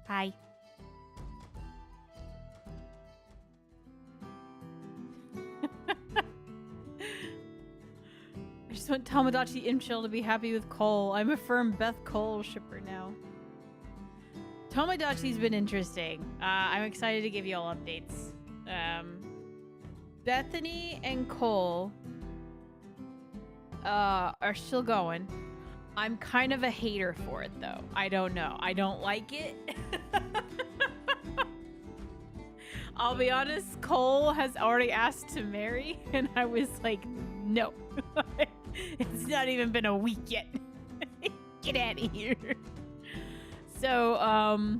Hi. I just want Tomodachi Imchill to be happy with Cole. I'm a firm Beth Cole shipper now. Tomodachi's been interesting. I'm excited to give you all updates. Bethany and Cole are still going. I'm kind of a hater for it, though. I don't know. I don't like it. I'll be honest, Cole has already asked to marry, and I was like, no. It's not even been a week yet. Get out of here. So,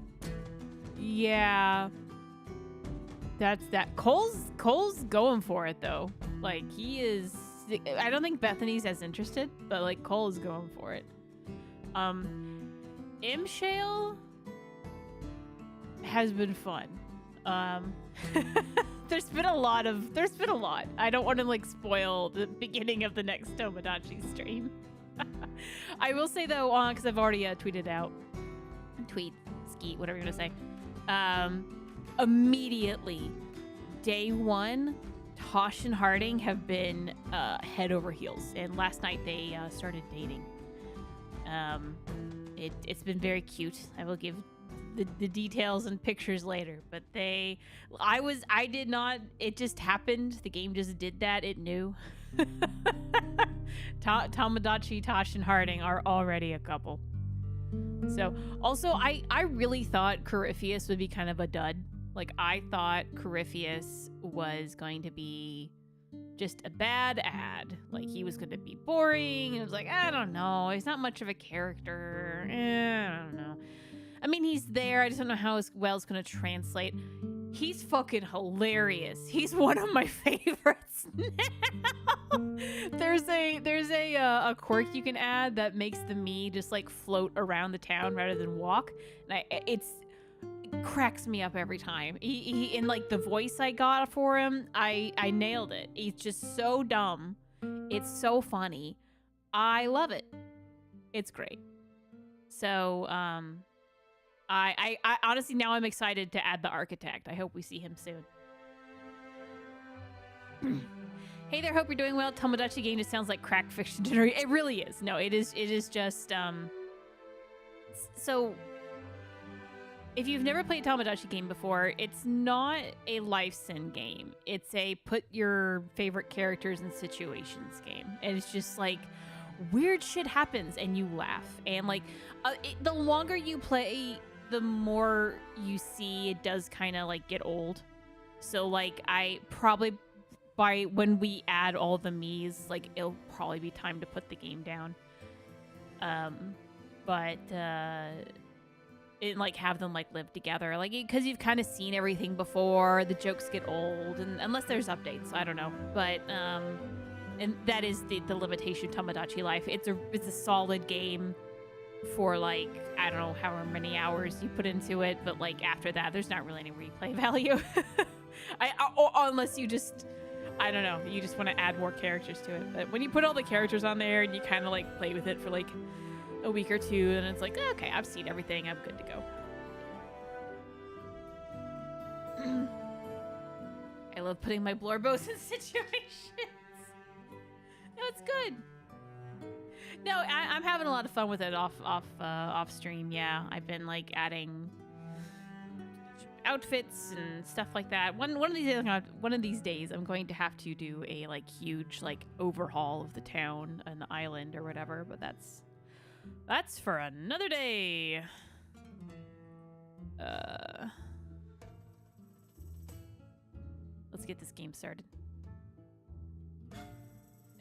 yeah. That's that. Cole's going for it, though. Like, he is... I don't think Bethany's as interested, but, like, Cole is going for it. Imshale has been fun. There's been a lot. I don't want to like spoil the beginning of the next Tomodachi stream. I will say though, because I've already tweeted out, ski, whatever you're gonna say. Immediately, day one, Taash and Harding have been head over heels, and last night they started dating. It's been very cute. I will give the details and pictures later, but I did not, it just happened. The game just did that. It knew. Tomodachi, Taash, and Harding are already a couple. So, also, I really thought Corypheus would be kind of a dud. Like, I thought Corypheus was going to be just a bad ad. Like, he was going to be boring. It was like, I don't know. He's not much of a character. I don't know. I mean, he's there. I just don't know how well it's going to translate. He's fucking hilarious. He's one of my favorites now. There's a quirk you can add that makes the Mii just like float around the town rather than walk. And it cracks me up every time. He in like the voice I got for him, I nailed it. He's just so dumb. It's so funny. I love it. It's great. So, I honestly, now I'm excited to add the architect. I hope we see him soon. Hey there, hope you're doing well. Tomodachi game just sounds like crack fiction generator. It really is. No, it is just, so, if you've never played a Tomodachi game before, it's not a life sim game. It's a put your favorite characters in situations game. And it's just like, weird shit happens and you laugh. And like, the longer you play, the more you see it does kind of like get old. So like I probably by when we add all the Mii's, like it'll probably be time to put the game down. But like have them like live together, like because you've kind of seen everything before. The jokes get old, and unless there's updates, I don't know. But and that is the limitation of Tomodachi Life. It's a solid game for like, I don't know however many hours you put into it, but like after that there's not really any replay value. Unless you just, I don't know, you just want to add more characters to it. But when you put all the characters on there and you kind of like play with it for like a week or two, and it's like, okay, I've seen everything, I'm good to go. I love putting my Blorbos in situations. No, it's good. No, I'm having a lot of fun with it off stream. Yeah, I've been like adding outfits and stuff like that. One of these days, I'm going to have to do a like huge like overhaul of the town and the island or whatever. But that's for another day. Let's get this game started.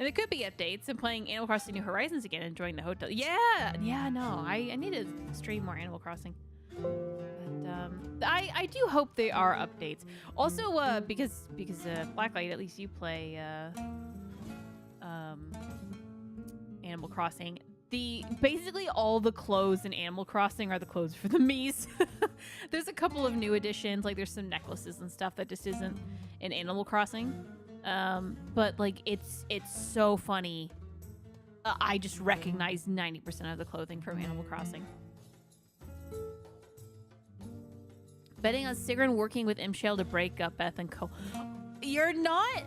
And it could be updates. I'm playing Animal Crossing New Horizons again, enjoying the hotel. Yeah, no, I need to stream more Animal Crossing. But I do hope they are updates. Also, because Blacklight, at least you play Animal Crossing. Basically all the clothes in Animal Crossing are the clothes for the Mii's. There's a couple of new additions, like there's some necklaces and stuff that just isn't in Animal Crossing. But like it's so funny. I just recognize 90% of the clothing from Animal Crossing. Betting on Sigrun working with Imshale to break up Beth and Co. You're not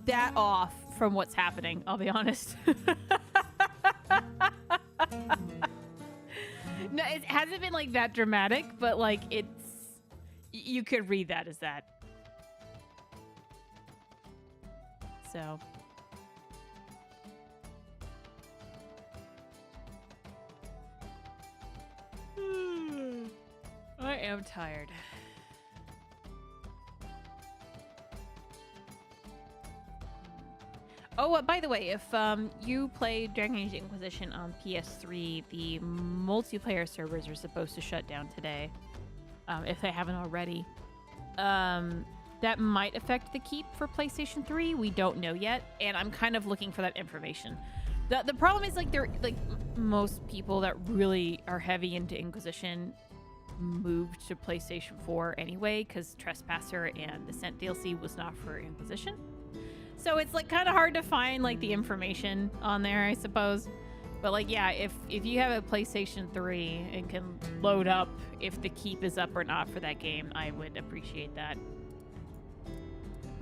that off from what's happening, I'll be honest. No, it hasn't been like that dramatic, but like you could read that as that. So. I am tired. Oh, by the way, if you play Dragon Age Inquisition on PS3, the multiplayer servers are supposed to shut down today, if they haven't already. That might affect the keep for PlayStation 3. We don't know yet, and I'm kind of looking for that information. The problem is, like, most people that really are heavy into Inquisition moved to PlayStation 4 anyway, because Trespasser and Descent DLC was not for Inquisition. So it's like kind of hard to find like the information on there, I suppose. But like, yeah, if you have a PlayStation 3 and can load up if the keep is up or not for that game, I would appreciate that.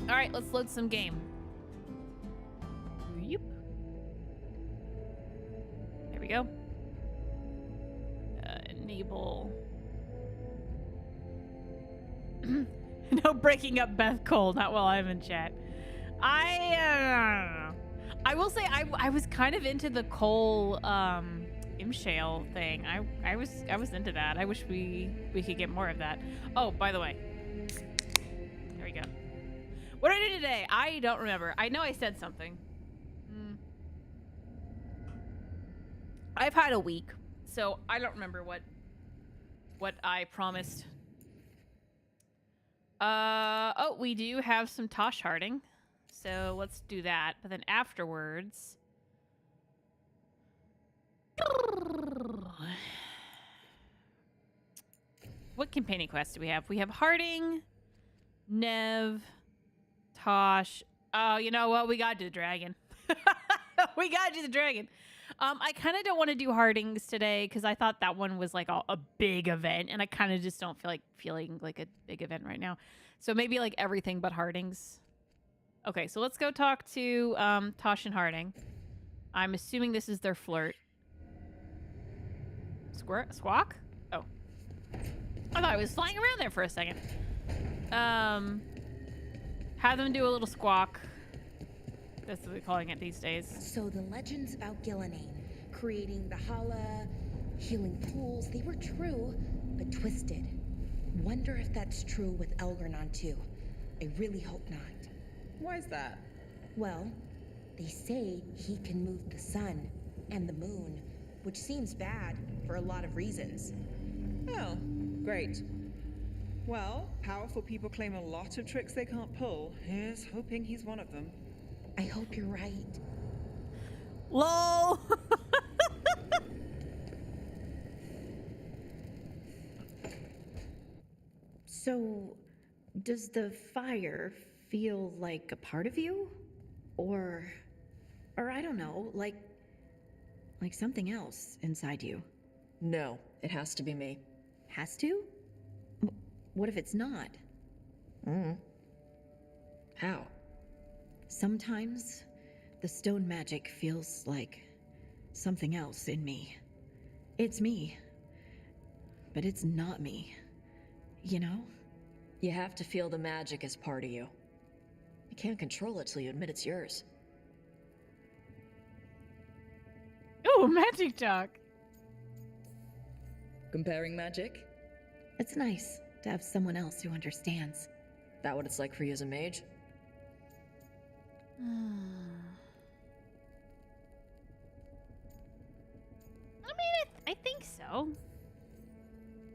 All right, let's load some game. Yep. There we go. Enable. No breaking up Beth Cole, not while I'm in chat. I will say I was kind of into the Cole Imshale thing. I was into that. I wish we could get more of that. Oh, by the way. There we go. What did I do today? I don't remember. I know I said something. I've had a week, so I don't remember what I promised. Oh, we do have some Taash Harding. So let's do that. But then afterwards... What companion quests do we have? We have Harding, Neve, Tosh. Oh, you know what? We gotta do the dragon. We gotta do the dragon. I kind of don't want to do Hardings today because I thought that one was like a big event, and I kind of just don't feel like feeling like a big event right now. So maybe like everything but Hardings. Okay, so let's go talk to Taash and Harding. I'm assuming this is their flirt. Squawk? Oh. I thought I was flying around there for a second. Have them do a little squawk. That's what we're calling it these days. So the legends about Gillinane, creating the Hala, healing pools, they were true, but twisted. Wonder if that's true with Elgernon too. I really hope not. Why is that? Well, they say he can move the sun and the moon, which seems bad for a lot of reasons. Oh, great. Well, powerful people claim a lot of tricks they can't pull. Here's hoping he's one of them. I hope you're right. LOL! So, does the fire feel like a part of you? Or I don't know, like something else inside you? No, it has to be me. Has to? What if it's not? How? Sometimes the stone magic feels like something else in me. It's me, but it's not me. You know? You have to feel the magic as part of you. You can't control it till you admit it's yours. Ooh, magic talk. Comparing magic? It's nice to have someone else who understands. That what it's like for you as a mage? I mean, I think so.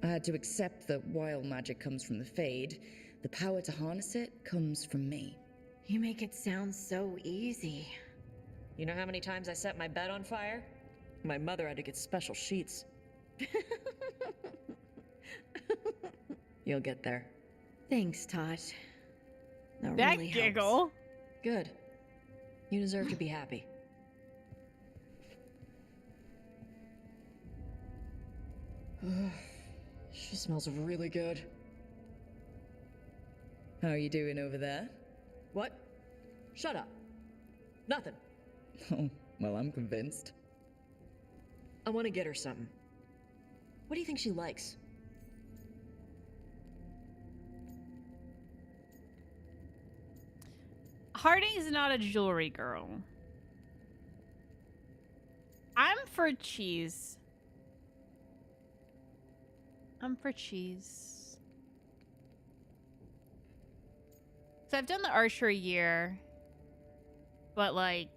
I had to accept that while magic comes from the Fade, the power to harness it comes from me. You make it sound so easy. You know how many times I set my bed on fire? My mother had to get special sheets. You'll get there. Thanks, Taash. That That really giggle. helps. Good. You deserve to be happy. She smells really good. How are you doing over there? What? Shut up. Nothing. Oh, well, I'm convinced. I want to get her something. What do you think she likes? Harding's not a jewelry girl. I'm for cheese. I'm for cheese. So I've done the archery year, but like,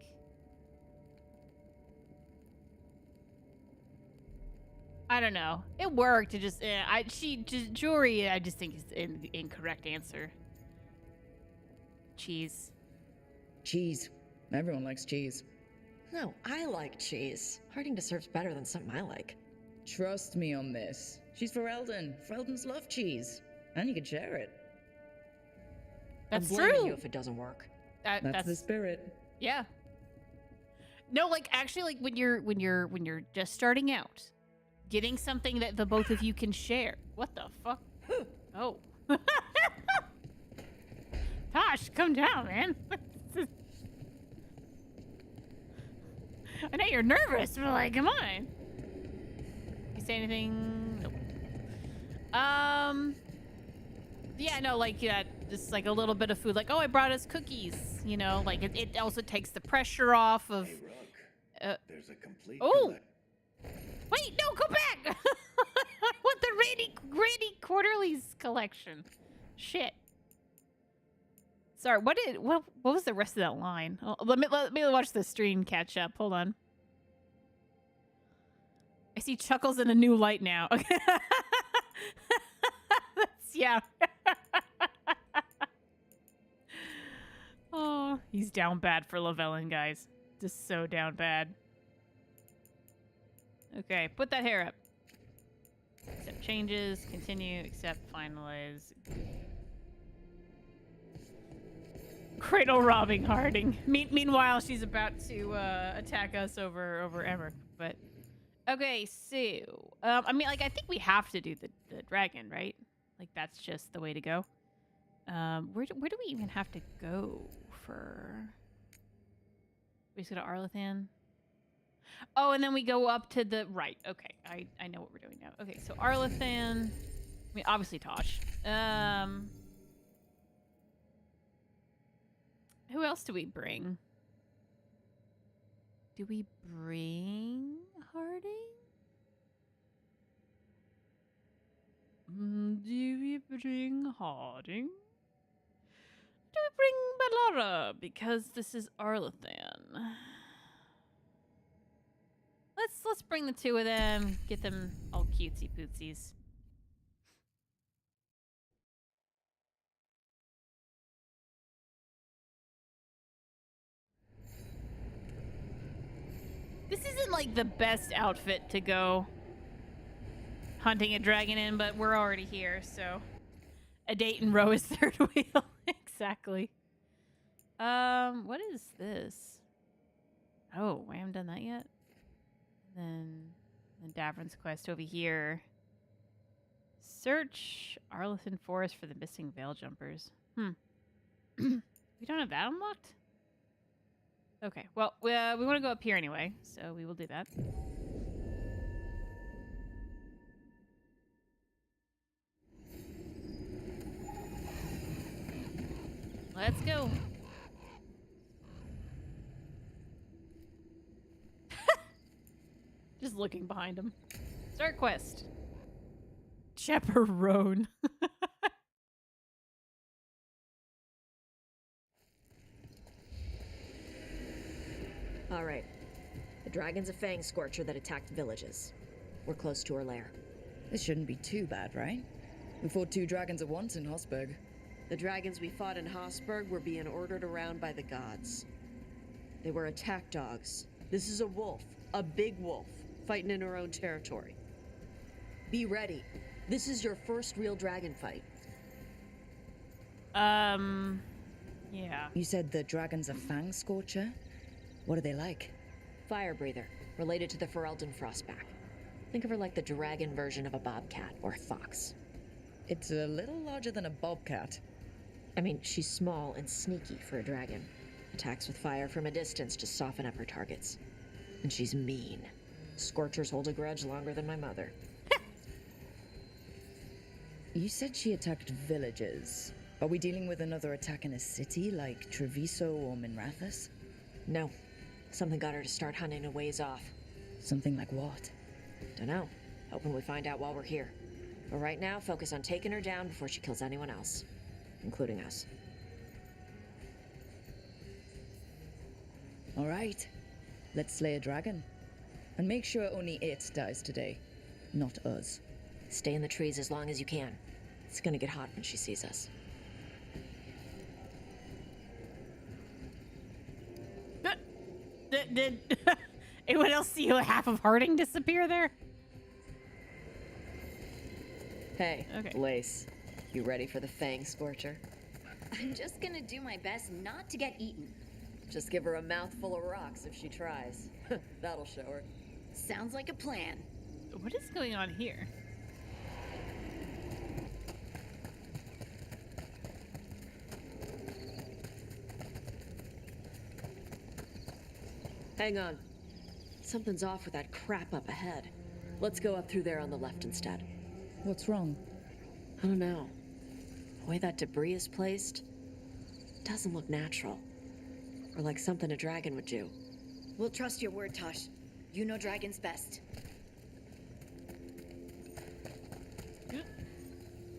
I don't know. It worked. It just, jewelry. I just think is the incorrect answer. Cheese. Cheese. Everyone likes cheese. No, I like cheese. Harding deserves better than something I like. Trust me on this. She's for Eldon. Eldons love cheese. And you can share it. That's I'm blaming true. you if it doesn't work. That's the spirit. Yeah. No, like actually, like when you're just starting out, getting something that the both of you can share. What the fuck? Oh. Tosh, come down, man. I know you're nervous, but like, come on. You say anything? Nope. Yeah, no, like, yeah, just like a little bit of food. Like, oh, I brought us cookies. You know, like it also takes the pressure off of. Hey, Rook. There's a complete. Oh. Wait, no, go back. I want the Grady Quarterly's collection. Shit. Sorry, what was the rest of that line? Oh, let me watch the stream catch up. Hold on. I see Chuckles in a new light now. Okay. Yeah. Oh, he's down bad for Lavellin, guys. Just so down bad. Okay, put that hair up. Accept changes, continue, accept, finalize. Cradle robbing Harding. Meanwhile, she's about to attack us over Emmer. But okay, so I mean, like, I think we have to do the dragon, right? Like, that's just the way to go. Where do we even have to go for? We just go to Arlathan. Oh, and then we go up to the right. Okay, I know what we're doing now. Okay, so Arlathan. I mean, obviously Tosh. Who else do we bring? Do we bring Harding? Do we bring Harding? Do we bring Bellara? Because this is Arlathan. Let's bring the two of them. Get them all cutesy pootsies. This isn't like the best outfit to go hunting a dragon in, but we're already here, so a date and row is third wheel. Exactly. What is this? Oh, I haven't done that yet. Then Davrin's quest over here. Search Arlathan Forest for the missing veil jumpers. We don't have that unlocked? Okay, well, we want to go up here anyway, so we will do that. Let's go. Just looking behind him. Start quest. Chaperone. All right. The dragon's a Fangscorcher that attacked villages. We're close to her lair. This shouldn't be too bad, right? We fought 2 dragons at once in Hosberg. The dragons we fought in Hosberg were being ordered around by the gods. They were attack dogs. This is a wolf, a big wolf, fighting in her own territory. Be ready. This is your first real dragon fight. Yeah. You said the dragon's a Fangscorcher? What are they like? Fire breather, related to the Ferelden Frostback. Think of her like the dragon version of a bobcat or a fox. It's a little larger than a bobcat. I mean, she's small and sneaky for a dragon. Attacks with fire from a distance to soften up her targets. And she's mean. Scorchers hold a grudge longer than my mother. You said she attacked villages. Are we dealing with another attack in a city like Treviso or Minrathous? No. Something got her to start hunting a ways off. Something like what? Dunno. Hoping we find out while we're here. But right now, focus on taking her down before she kills anyone else. Including us. All right. Let's slay a dragon. And make sure only it dies today. Not us. Stay in the trees as long as you can. It's gonna get hot when she sees us. Did anyone else see half of Harding disappear there? Hey, Okay. Lace. You ready for the Fangscorcher? I'm just gonna do my best not to get eaten. Just give her a mouthful of rocks if she tries. That'll show her. Sounds like a plan. What is going on here? Hang on. Something's off with that crap up ahead. Let's go up through there on the left instead. What's wrong? I don't know. The way that debris is placed doesn't look natural. Or like something a dragon would do. We'll trust your word, Taash. You know dragons best.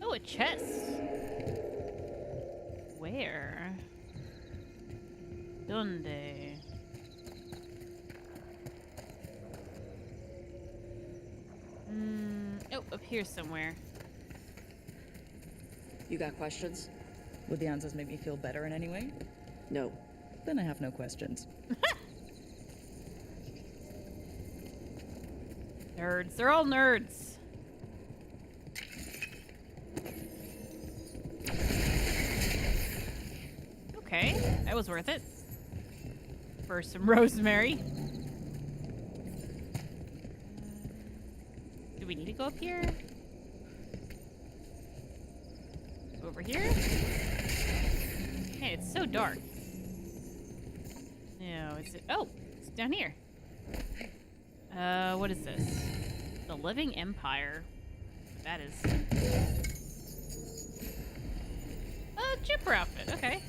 Oh, a chest. Where? Donde? Oh, up here somewhere. You got questions? Would the answers make me feel better in any way? No. Then I have no questions. Nerds. They're all nerds. Okay, that was worth it. For some rosemary. Do we need to go up here? Over here? Hey, it's so dark. No, is it? Oh, it's down here. What is this? The Living Empire. That is. Jumper outfit. Okay.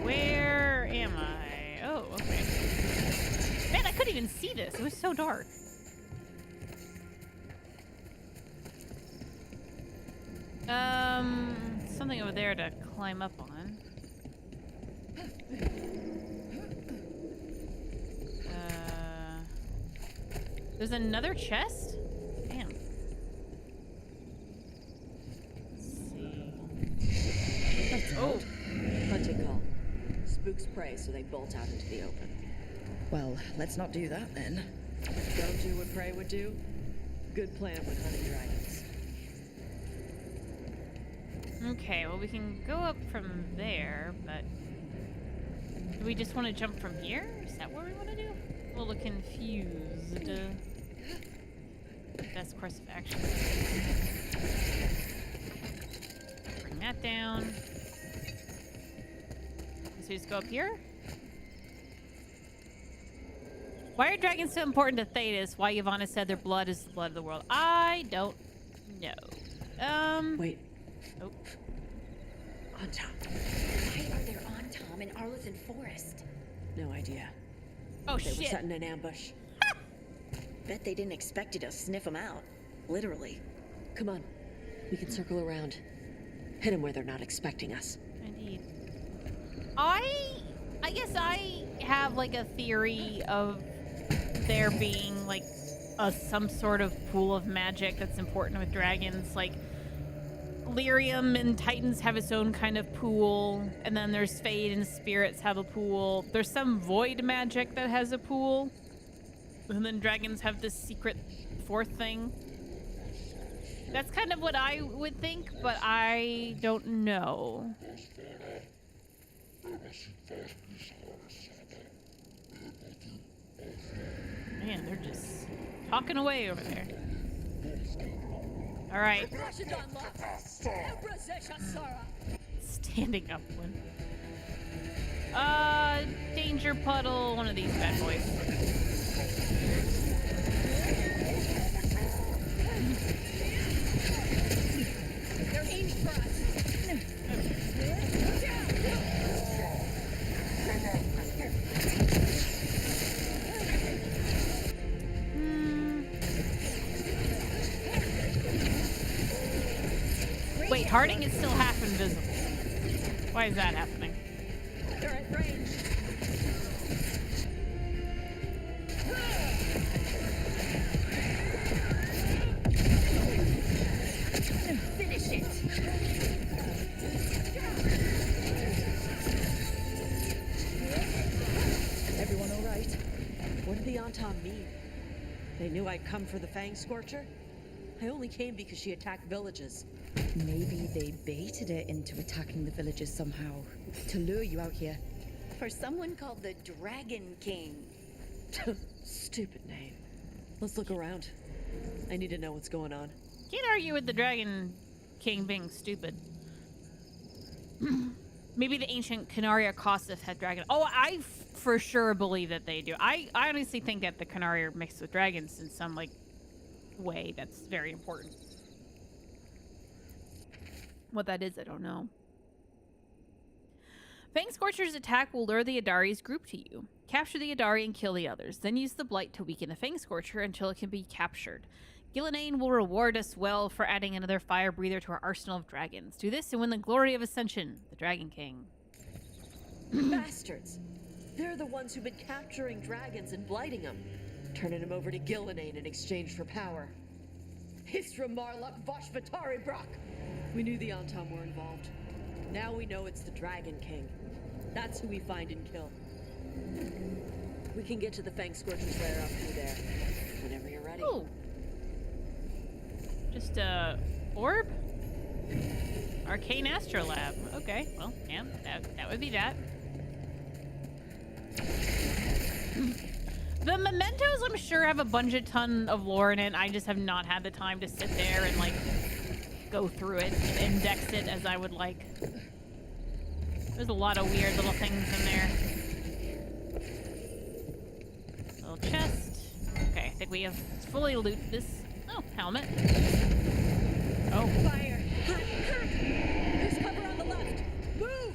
Where am I? Oh, okay. Man, I couldn't even see this. It was so dark. Something over there to climb up on. There's another chest? Damn. Let's see. Oh. Hunting call. Spooks prey, so they bolt out into the open. Well, let's not do that then. Don't do what prey would do? Good plan with hunting dragons. Okay, well we can go up from there, but do we just want to jump from here? Is that what we want to do? A little confused. Best course of action. Bring that down. So just go up here? Why are dragons so important to Thetis? Why Yavanna said their blood is the blood of the world? I don't know. Wait. Oh. On top. Why are there on Tom in Arlithan Forest? No idea. Oh, They were shit. setting an ambush. Bet they didn't expect you to sniff them out. Literally. Come on. We can circle around. Hit them where they're not expecting us. Indeed. I guess I have like a theory of there being like some sort of pool of magic that's important with dragons. Like Lyrium and Titans have its own kind of pool, and then there's Fade and Spirits have a pool. There's some void magic that has a pool, and then dragons have this secret fourth thing. That's kind of what I would think, but I don't know. Man, they're just talking away over there. All right. Standing up one. Danger puddle, one of these bad boys. They're aiming for us. Wait, Harding is still half invisible. Why is that happening? They're at range. Finish it. Everyone all right? What did the Antam mean? They knew I'd come for the Fangscorcher? I only came because she attacked villages. Maybe they baited it into attacking the villages somehow, to lure you out here. For someone called the Dragon King. Stupid name. Let's look around. I need to know what's going on. Can't argue with the Dragon King being stupid. Maybe the ancient Canaria Kostif had dragon. Oh, I for sure believe that they do. I honestly think that the Canaria are mixed with dragons in some like way that's very important. What that is, I don't know. Fangscorcher's attack will lure the Adari's group to you. Capture the Adari and kill the others. Then use the Blight to weaken the Fangscorcher until it can be captured. Gillinane will reward us well for adding another fire breather to our arsenal of dragons. Do this and win the glory of Ascension, the Dragon King. Bastards! They're the ones who've been capturing dragons and blighting them, turning them over to Gillinane in exchange for power. Hisra Marluk Voshvatari Brock! We knew the Antam were involved. Now we know it's the Dragon King. That's who we find and kill. We can get to the Fangscorcher's lair up through there, whenever you're ready. Oh. Just a orb? Arcane Astrolab. Okay, well, yeah, that would be that. The mementos, I'm sure, have a ton of lore in it. I just have not had the time to sit there and, like, go through it and index it as I would like. There's a lot of weird little things in there. Little chest. Okay, I think we have fully looted this. Oh, helmet. Oh. Fire. There's cover on the left. Move!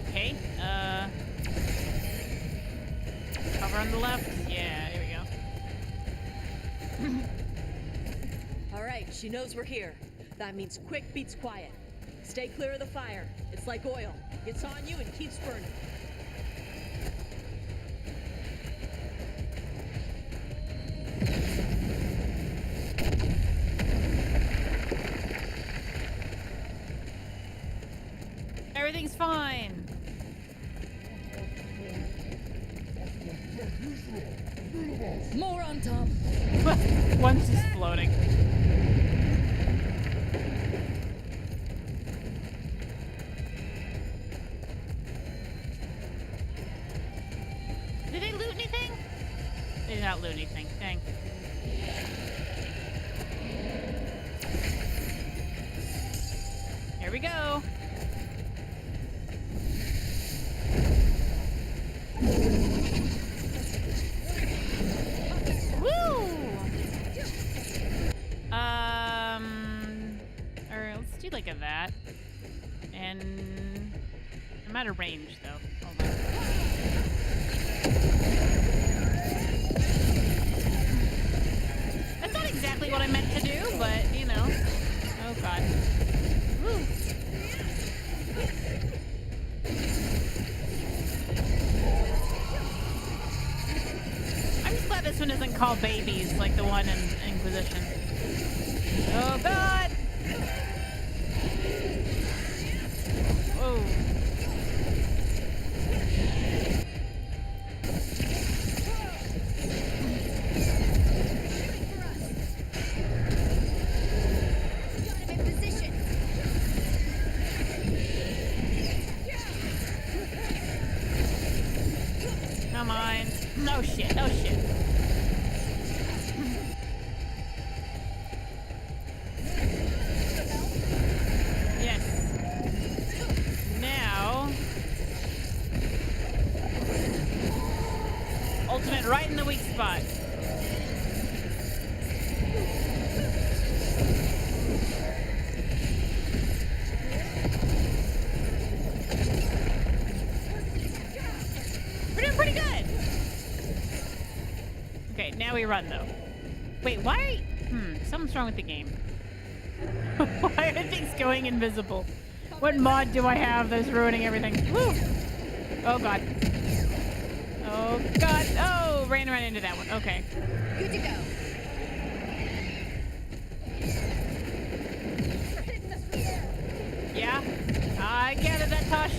Okay, cover on the left. Yeah, there we go. All right, she knows we're here. That means quick beats quiet. Stay clear of the fire. It's like oil. Gets on you and keeps burning. Everything's fine. More on top. One's just floating. Did they loot anything? They did not loot anything. Dang. Here we go. Or let's do like a that. And I'm out of range though. Hold on. That's not exactly what I meant to do, but you know. Oh god. Woo. I'm just glad this one isn't called Babies like the one in Inquisition. Oh god! Whoa. Got him in position. Oh shit, oh shit. Yes. Now. Ultimate right in the weak spot. We're doing pretty good. Okay, now we run though. Wait, why? Something's wrong with the game. Why are things going invisible? What mod do I have that's ruining everything? Woo! Oh god. Oh god. Oh, ran right into that one. Okay. Good to go. Yeah, I gathered that, Tosh.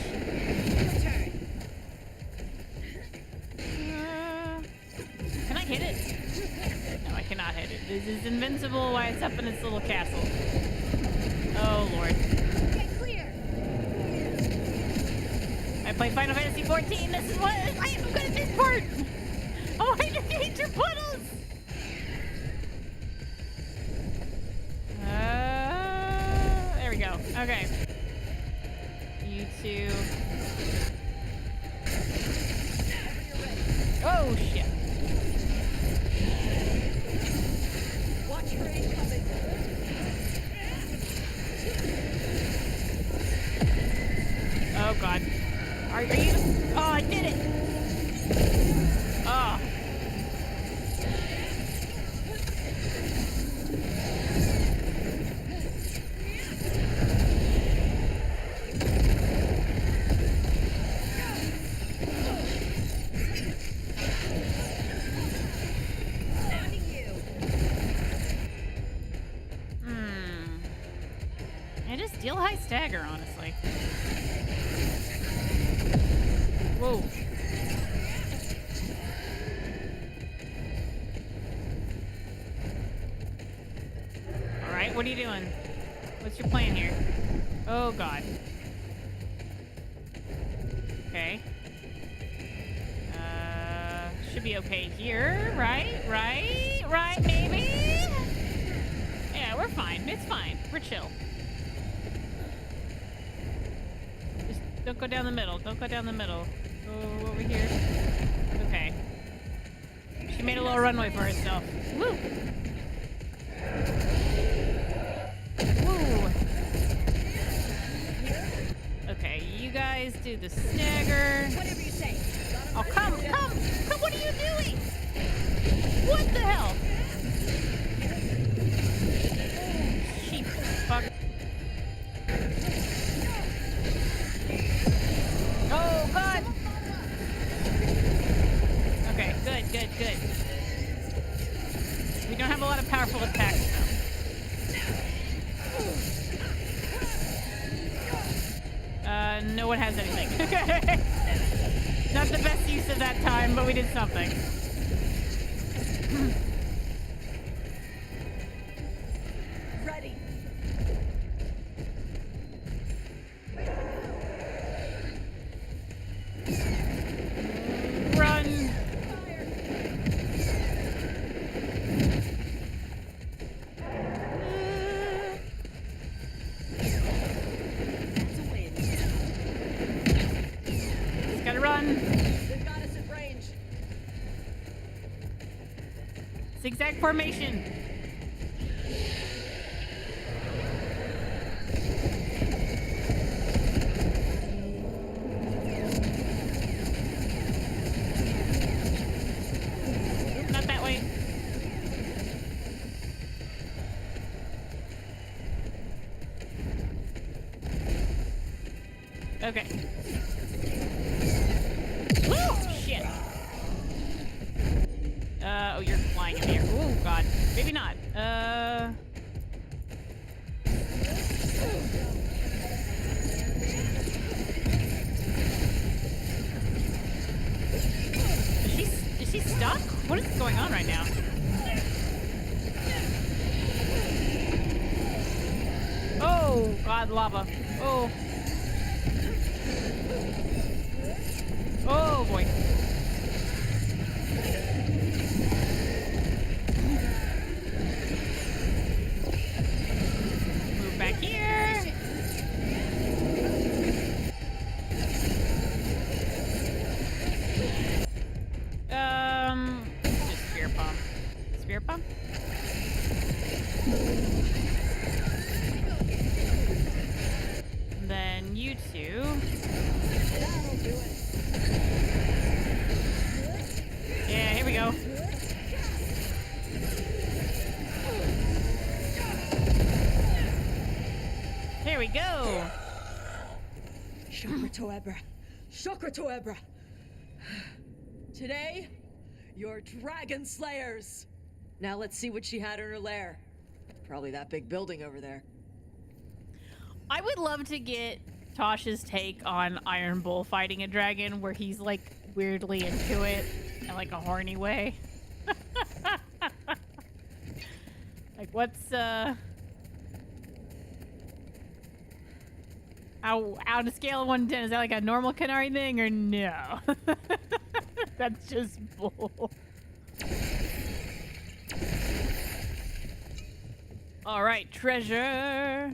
Can I hit it? No, I cannot hit it. This is invincible while it's up in its little castle. Oh, Lord. Get clear. I play Final Fantasy 14. This is what I am good at this part. Oh, I hate your puddles. There we go. Okay. You two. Oh, shit. Watch for incoming. Oh, God. Are you? Oh, I did it. Oh. I just deal high stagger, honestly. Whoa. Alright, what are you doing? What's your plan here? Oh, God. Okay. Should be okay here, right? Right, maybe? Yeah, we're fine. It's fine. We're chill. Just don't go down the middle. Don't go down the middle. Go over here. Okay. She made a little runway for herself. Woo! Woo! Okay, you guys do the stagger. Whatever you say. Oh, come! What are you doing? What the hell? Sheep. Fuck. Oh, God! Okay, good. We don't have a lot of powerful attacks, though. No one has anything. Not the best use of that time, but we did something. Ready. Run. Just gotta run. They've got us at range. Zigzag formation. Not that way. Okay. Woo! Shit. Oh, you're flying in the air. Oh, God. Maybe not. Is she stuck? What is going on right now? Oh, God, lava. Oh. Oh, boy. to. That'll do it. Yeah, here we go. Here we go. Chakra Toebra. Chakra Toebra. Today, you're dragon slayers. Now let's see what she had in her lair. Probably that big building over there. I would love to get Tosh's take on Iron Bull fighting a dragon, where he's like weirdly into it in like a horny way. Like, what's how on a scale of 1 to 10, is that like a normal Canary thing or no? That's just bull. All right, treasure.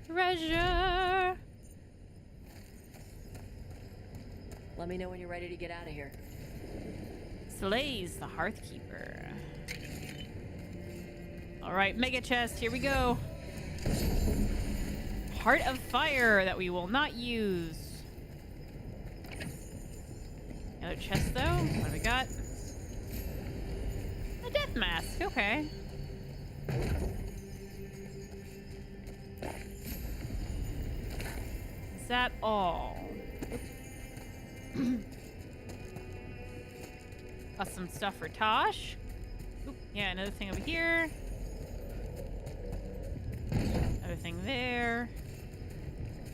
Treasure. Let me know when you're ready to get out of here. Slays the Hearthkeeper. All right, mega chest, here we go. Heart of Fire that we will not use. Another chest though. What do we got? A death mask, okay. Is that all? Got some stuff for Tosh. Oop, yeah, another thing over here. Another thing there.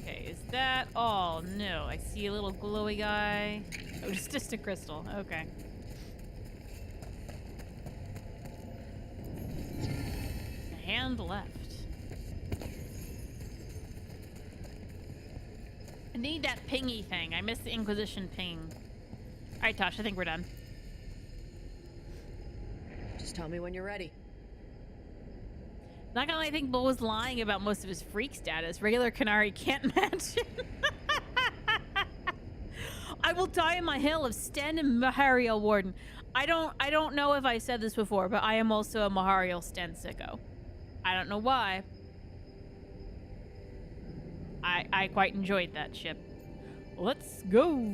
Okay, is that all? No, I see a little glowy guy. Oh, just a crystal. Okay. A hand left. I need that pingy thing. I missed the Inquisition ping. Alright, Tosh, I think we're done. Just tell me when you're ready. Not gonna lie, I think Bull was lying about most of his freak status. Regular Canary can't match him. I will die in my hill of Sten and Mahariel Warden. I don't know if I said this before, but I am also a Mahariel Sten sicko. I don't know why. I quite enjoyed that ship. Let's go.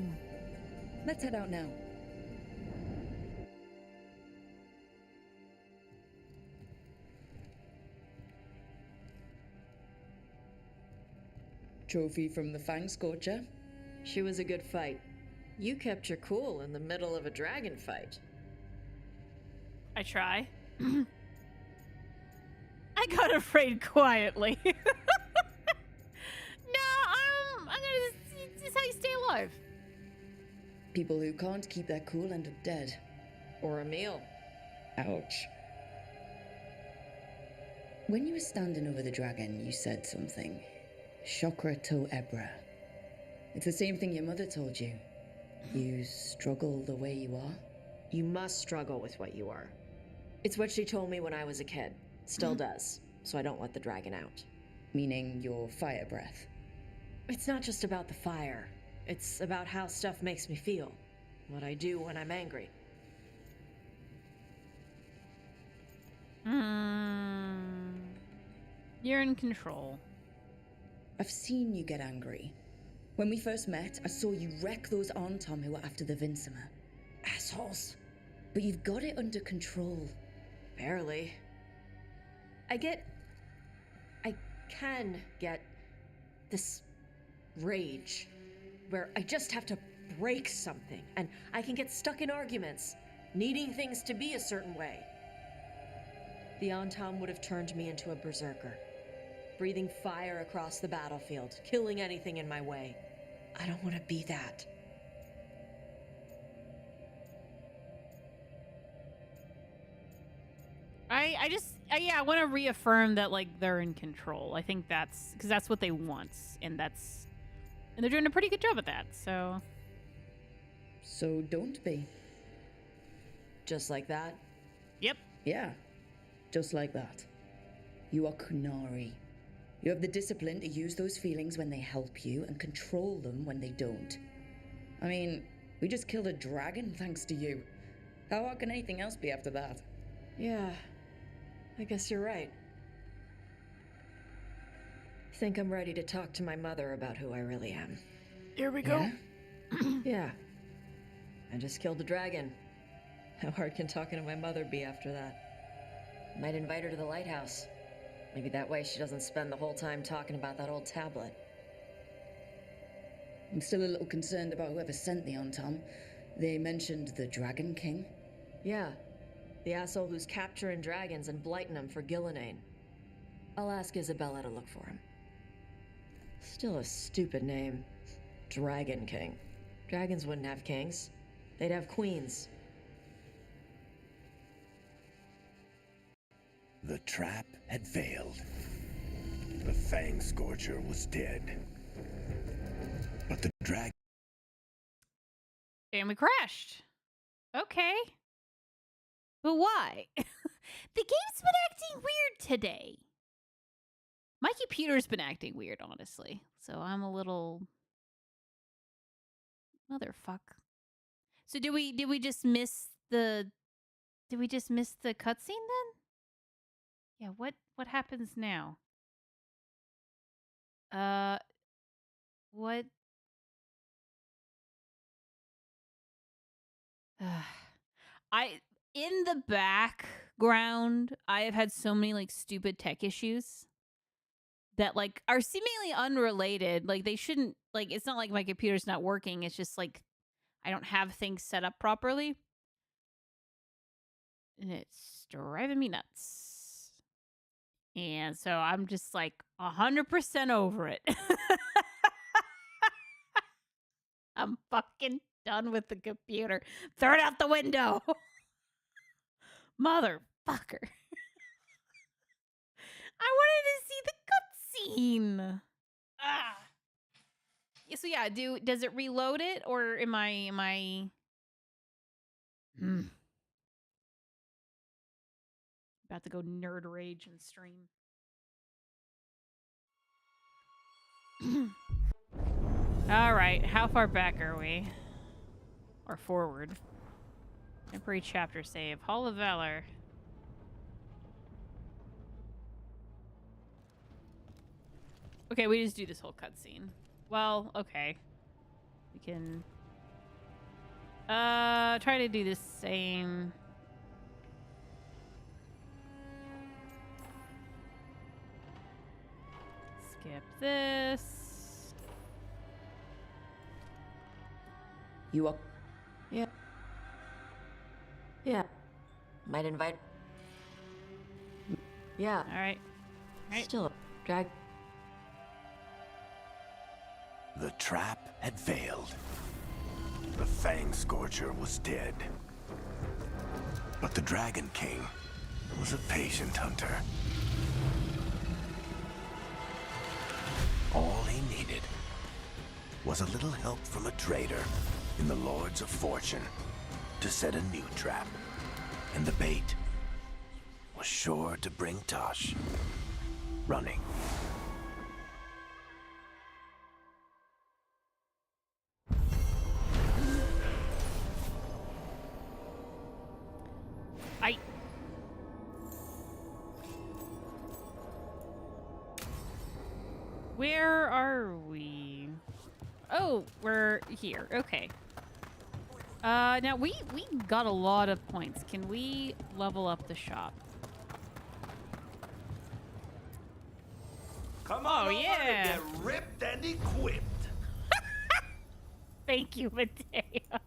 Let's head out now. Trophy from the Fangscorcher. She was a good fight. You kept your cool in the middle of a dragon fight. I try. I got afraid quietly. This is how you stay alive. People who can't keep their cool end up dead. Or a meal. Ouch. When you were standing over the dragon, you said something. Chakra Toebra. It's the same thing your mother told you. You struggle the way you are. You must struggle with what you are. It's what she told me when I was a kid. Still does. So I don't let the dragon out. Meaning your fire breath. It's not just about the fire. It's about how stuff makes me feel. What I do when I'm angry. You're in control. I've seen you get angry. When we first met, I saw you wreck those Arntom who were after the Vincimer. Assholes. But you've got it under control. Barely. I can get this rage where I just have to break something and I can get stuck in arguments, needing things to be a certain way. The Arntom would have turned me into a berserker, breathing fire across the battlefield, killing anything in my way. I don't want to be that. I want to reaffirm that, like, they're in control. I think that's because that's what they want, and they're doing a pretty good job at that. So don't be. Just like that? Yep. Yeah, just like that. You are Kunari. You have the discipline to use those feelings when they help you and control them when they don't. I mean, we just killed a dragon thanks to you. How hard can anything else be after that? Yeah, I guess you're right. think I'm ready to talk to my mother about who I really am. Here we go. Yeah. I just killed the dragon. How hard can talking to my mother be after that? Might invite her to the lighthouse. Maybe that way she doesn't spend the whole time talking about that old tablet. I'm still a little concerned about whoever sent the Tom. They mentioned the Dragon King. Yeah. The asshole who's capturing dragons and blighting them for Gillinane. I'll ask Isabella to look for him. Still a stupid name. Dragon King. Dragons wouldn't have kings. They'd have queens. The trap had failed. The Fangscorcher was dead. But the dragon... And we crashed. Okay. But why? The game's been acting weird today. My computer's been acting weird, honestly. So I'm a little... Motherfuck. So did we just miss the... Did we just miss the cutscene then? Yeah, what happens now? What? In the background, I have had so many like stupid tech issues that like are seemingly unrelated. Like they shouldn't, like it's not like my computer's not working. It's just like I don't have things set up properly. And it's driving me nuts. And so I'm just like 100% over it. I'm fucking done with the computer. Throw it out the window. Motherfucker. I wanted to see the cutscene. Ah. So yeah, does it reload it or am I about to go nerd rage and stream? All right, how far back are we? Or forward? Temporary chapter save. Hall of Valor. Okay, we just do this whole cutscene. Well, okay. We can try to do the same. Skip this. You are... Yeah. Yeah. Might invite... Yeah. All right. Still a drag... The trap had failed. The Fangscorcher was dead. But the Dragon King was a patient hunter. All he needed was a little help from a trader in the Lords of Fortune to set a new trap. And the bait was sure to bring Taash running. Where are we? Oh, we're here. Okay. Now we got a lot of points. Can we level up the shop? Come on, oh yeah. Get ripped and equipped. Thank you, Mateo.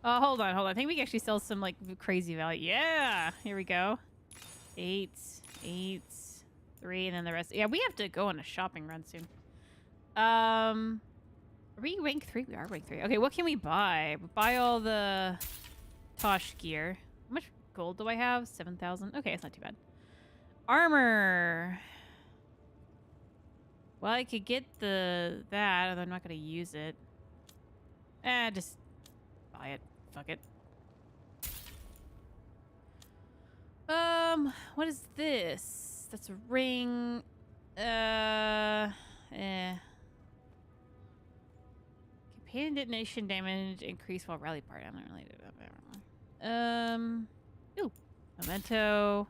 Hold on. I think we can actually sell some like crazy value. Yeah, here we go. 8, 3, and then the rest. Yeah, we have to go on a shopping run soon. Are we rank 3? We are rank 3. Okay, what can we buy? Buy all the Taash gear. How much gold do I have? 7,000. Okay, it's not too bad. Armor. Well, I could get that, although I'm not going to use it. Just buy it. Fuck it. What is this? That's a ring. Companion detonation damage increased while rally part. I'm not really. Ooh, memento.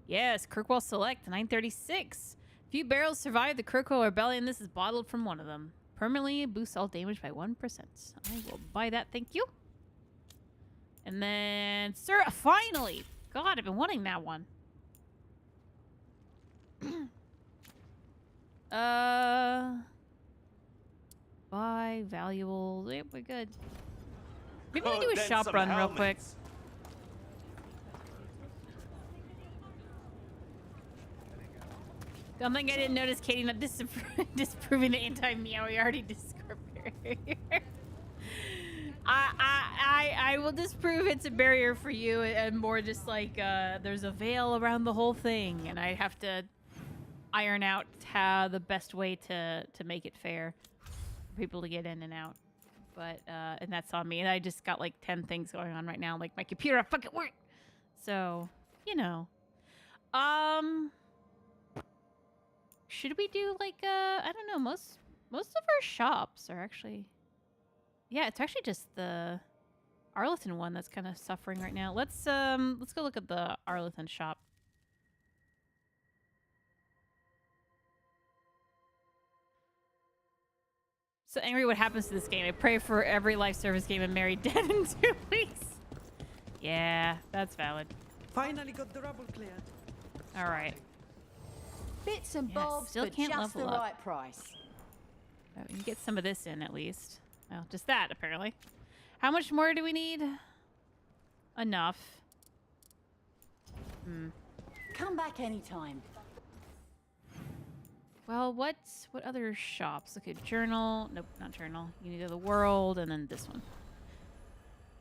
Yes, Kirkwall Select, 936. Few barrels survive the Kirkwall Rebellion. This is bottled from one of them. Permanently boosts all damage by 1%. I will buy that, thank you. And then, sir, finally! God, I've been wanting that one. Buy valuables. Yep, we're good. Maybe we do a shop run real quick. Don't think I didn't notice Caitie not disproving the anti-meow. We already discovered barrier. I will disprove it's a barrier for you, and more just like there's a veil around the whole thing, and I have to iron out how the best way to make it fair for people to get in and out. But and that's on me. And I just got like 10 things going on right now. Like my computer fucking work. So, you know. Should we do like I don't know, most of our shops are actually, yeah, it's actually just the Arlington one that's kind of suffering right now. Let's go look at the Arlington shop. So angry what happens to this game. I pray for every life service game and married dead in 2 weeks. Yeah, that's valid. Finally got the rubble cleared. All right. Bits and bobs, still but can't just the level up. right price. Oh, we can get some of this in at least. Well, just that apparently. How much more do we need? Enough. Come back anytime. Well, what other shops? Okay, journal. Nope, not journal. You need to go to the world, and then this one.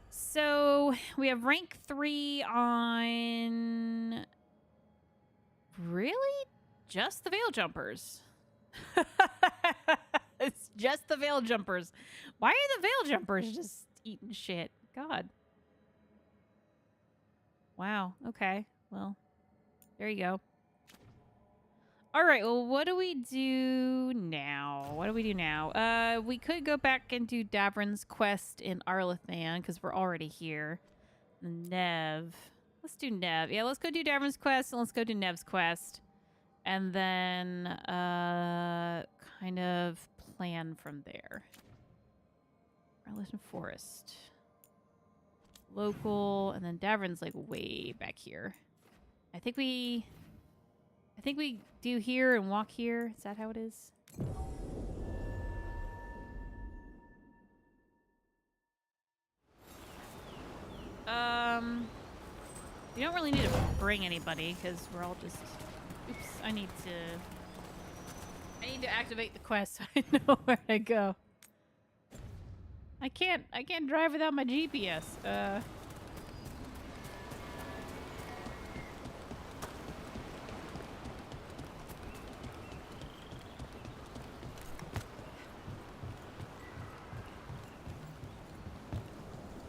So we have rank 3 on. Really? Just the Veil Jumpers. It's just the Veil Jumpers. Why are the Veil Jumpers just eating shit? God. Wow. Okay. Well, there you go. All right. Well, what do we do now? We could go back and do Davrin's quest in Arlathan because we're already here. Neve. Let's do Neve. Yeah, let's go do Davrin's quest and let's go do Neve's quest. And then kind of plan from there. Arlington Forest. Local, and then Davrin's like way back here. I think we do here and walk here. Is that how it is? We don't really need to bring anybody because we're all just. Oops! I need to activate the quest so I know where to go. I can't drive without my GPS.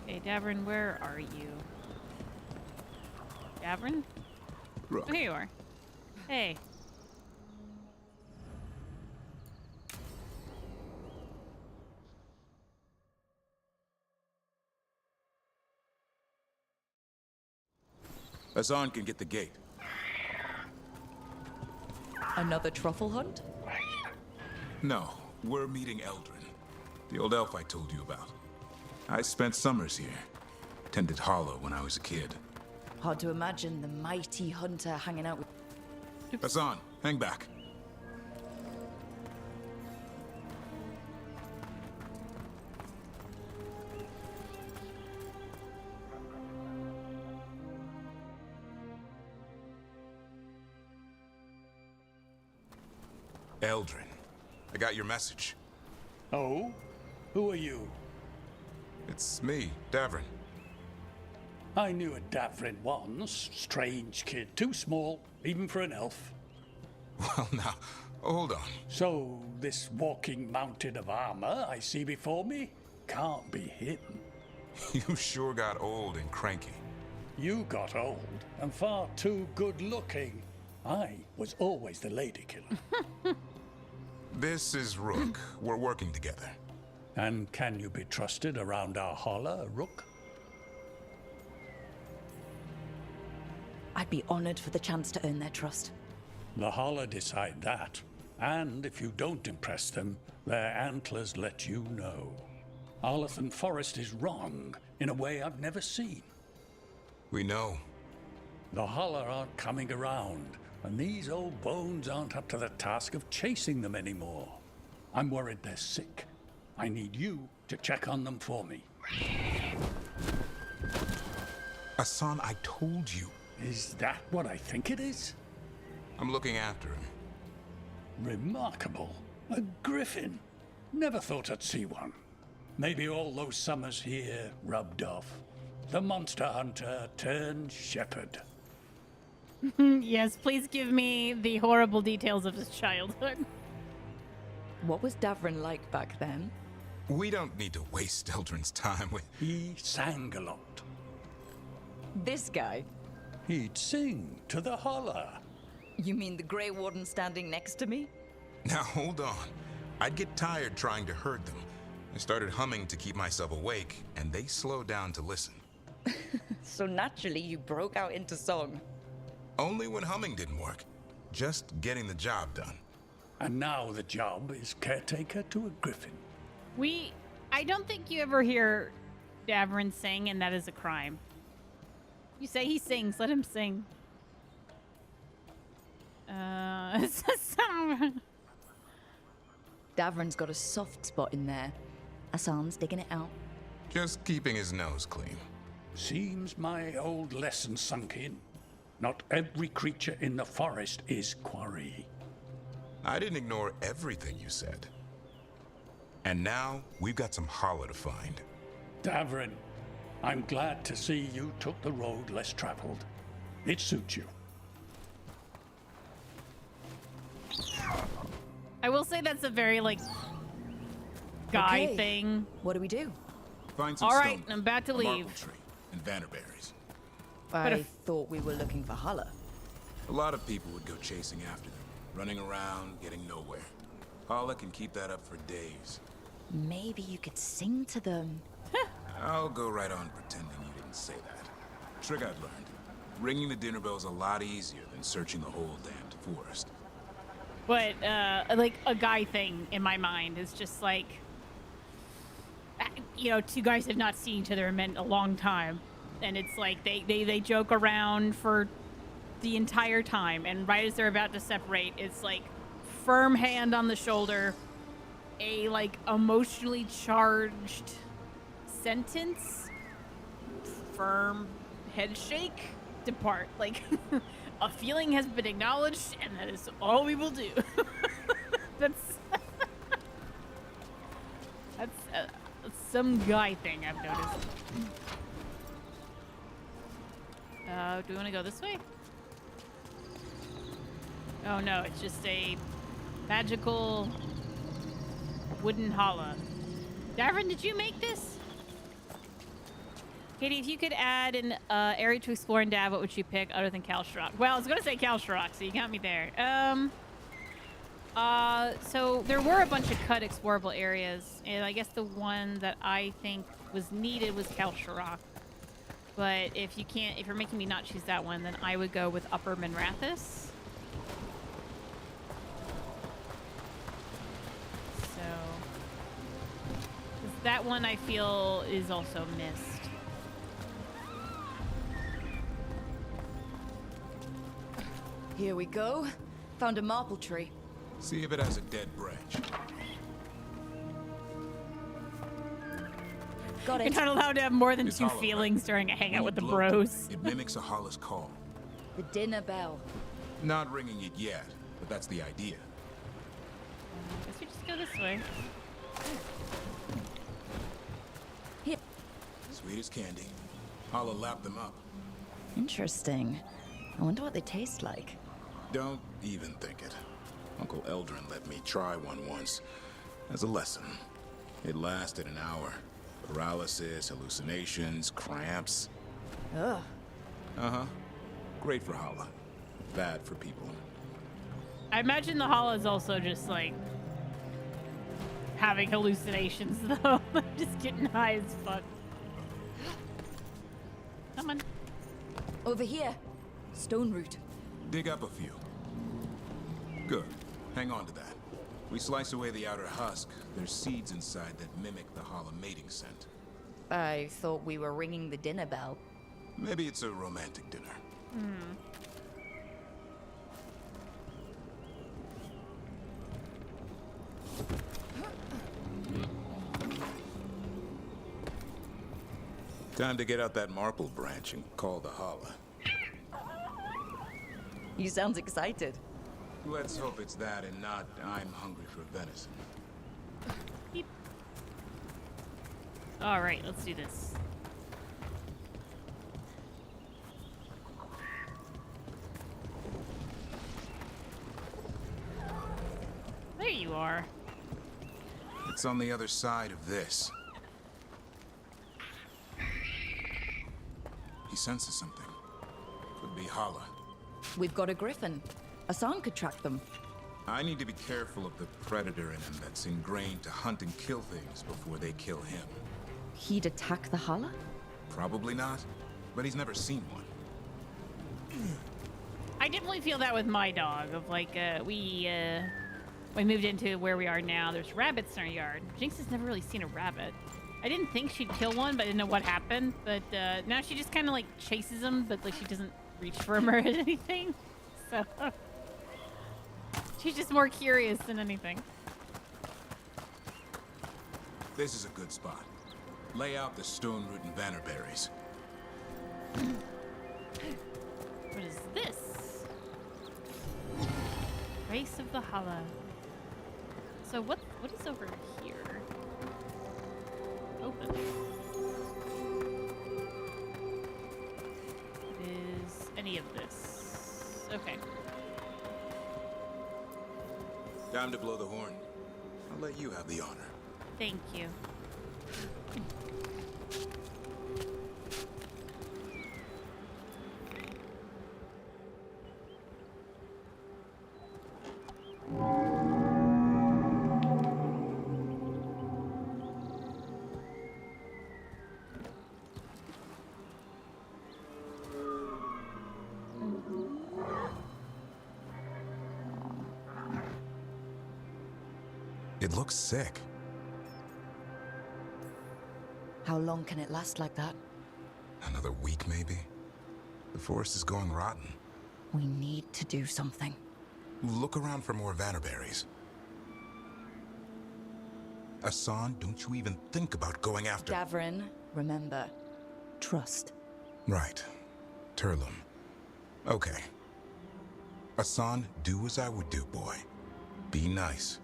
Okay, Davrin, where are you? Davrin? Oh, here you are. Hey. Hassan can get the gate. Another truffle hunt? No, we're meeting Eldrin, the old elf I told you about. I spent summers here. Tended Hollow when I was a kid. Hard to imagine the mighty hunter hanging out with... Hassan, hang back. Eldrin, I got your message. Oh? Who are you? It's me, Davrin. I knew a Davrin once. Strange kid. Too small, even for an elf. Well, now, hold on. So, this walking mountain of armor I see before me can't be him. You sure got old and cranky. You got old and far too good looking. I was always the lady killer. This is Rook. We're working together. And can you be trusted around our holler, Rook? I'd be honored for the chance to earn their trust. The Holler decide that. And if you don't impress them, their antlers let you know. Arlathan Forest is wrong in a way I've never seen. We know. The Holler aren't coming around, and these old bones aren't up to the task of chasing them anymore. I'm worried they're sick. I need you to check on them for me. Asan, I told you. Is that what I think it is? I'm looking after him. Remarkable. A griffin. Never thought I'd see one. Maybe all those summers here rubbed off. The monster hunter turned shepherd. Yes, please give me the horrible details of his childhood. What was Davrin like back then? We don't need to waste Eldrin's time with... He sang a lot. This guy? He'd sing to the Holler. You mean the Grey Warden standing next to me? Now hold on. I'd get tired trying to herd them. I started humming to keep myself awake, and they slowed down to listen. So naturally you broke out into song. Only when humming didn't work. Just getting the job done. And now the job is caretaker to a griffin. I don't think you ever hear Davrin sing, and that is a crime. You say he sings, let him sing. It's a song. Davrin's got a soft spot in there. Asan's digging it out. Just keeping his nose clean. Seems my old lesson sunk in. Not every creature in the forest is quarry. I didn't ignore everything you said. And now, we've got some Holler to find. Davrin, I'm glad to see you took the road less traveled. It suits you. I will say that's a very, like, guy Okay. thing. What do we do? Find some All right, stone, I'm about to a leave. marble tree, and vanderberries. I thought we were looking for Holler. A lot of people would go chasing after them, running around, getting nowhere. Holler can keep that up for days. Maybe you could sing to them. I'll go right on pretending you didn't say that. Trick I've learned. Ringing the dinner bell's a lot easier than searching the whole damned forest. But, like, a guy thing in my mind is just like, you know, two guys have not seen each other in a long time. And it's like they joke around for the entire time. And right as they're about to separate, it's like firm hand on the shoulder, a, like, emotionally charged sentence, firm head shake, depart. Like, a feeling has been acknowledged, and that is all we will do. That's some guy thing I've noticed. Do we want to go this way? Oh no, it's just a magical wooden holla. Davrin, did you make this? Caitie, if you could add an area to explore in Dav, what would you pick other than Kalshrok? Well, I was going to say Kalshrok, so you got me there. So there were a bunch of cut explorable areas, and I guess the one that I think was needed was Kalshrok. But if you're making me not choose that one, then I would go with Upper Minrathous. So, 'cause that one I feel is also missed. Here we go. Found a marble tree. See if it has a dead branch. Got You're it. not allowed to have more than It's two hollow, feelings right? during a hangout When with you the blow bros. It mimics a Holler's call. The dinner bell. Not ringing it yet, but that's the idea. Guess we just go this way. Here. Sweet as candy. Holler lapped them up. Interesting. I wonder what they taste like. Don't even think it. Uncle Eldrin let me try one once. As a lesson. It lasted an hour. Paralysis, hallucinations, cramps. Ugh. Uh-huh. Great for Holler. Bad for people. I imagine the Hala is also just like having hallucinations though. Just getting high as fuck. Come on. Over here. Stone root. Dig up a few. Good. Hang on to that. We slice away the outer husk. There's seeds inside that mimic the Hala mating scent. I thought we were ringing the dinner bell. Maybe it's a romantic dinner. Time to get out that marple branch and call the Hala. You sound excited. Let's hope it's that and not I'm hungry for venison. Beep. All right, let's do this. There you are. It's on the other side of this. He senses something. Could be Hala. We've got a griffin. Asan could track them. I need to be careful of the predator in him that's ingrained to hunt and kill things before they kill him. He'd attack the Hala? Probably not, but he's never seen one. I definitely feel that with my dog. Of like, we moved into where we are now. There's rabbits in our yard. Jinx has never really seen a rabbit. I didn't think she'd kill one, but I didn't know what happened. But now she just kind of like chases them, but like she doesn't reach for him or anything. So she's just more curious than anything. This is a good spot. Lay out the stone root and vannerberries. What is this? Race of the Hala. So what is over here? Open. Is any of this? Okay. Time to blow the horn. I'll let you have the honor. Thank you. It looks sick. How long can it last like that? Another week, maybe? The forest is going rotten. We need to do something. Look around for more vannerberries. Asan, don't you even think about going after... Davrin, remember, trust. Right. Turlum. Okay. Asan, do as I would do, boy. Be nice.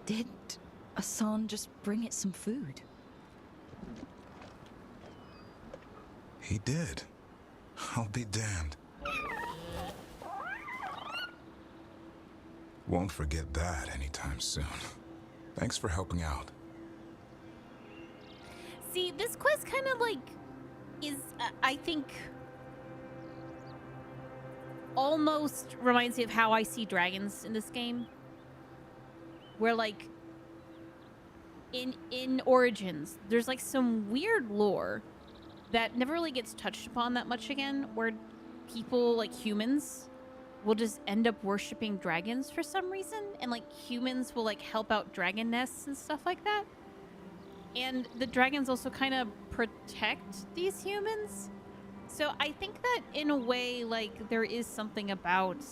Did Asan just bring it some food? He did. I'll be damned. Won't forget that anytime soon. Thanks for helping out. See, this quest kind of like is, I think, almost reminds me of how I see dragons in this game. Where like in Origins, there's like some weird lore that never really gets touched upon that much again, where people like humans will just end up worshiping dragons for some reason, and like humans will like help out dragon nests and stuff like that. And the dragons also kind of protect these humans. So I think that in a way, like, there is something about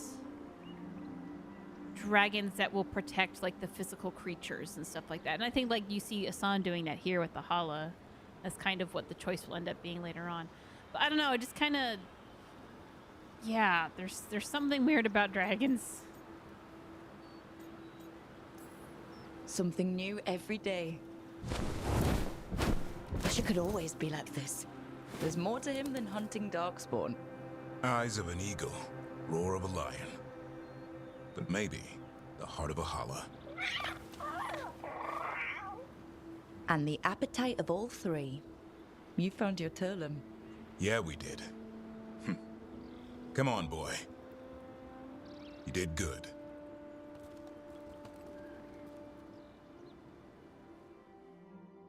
dragons that will protect like the physical creatures and stuff like that. And I think like you see Asan doing that here with the Hala. That's kind of what the choice will end up being later on. But I don't know, it just kind of, yeah, there's something weird about dragons. Something new every day. Wish it could always be like this. There's more to him than hunting darkspawn. Eyes of an eagle, roar of a lion. But maybe the heart of a Hala. And the appetite of all three. You found your Turlum. Yeah, we did. Come on, boy. You did good.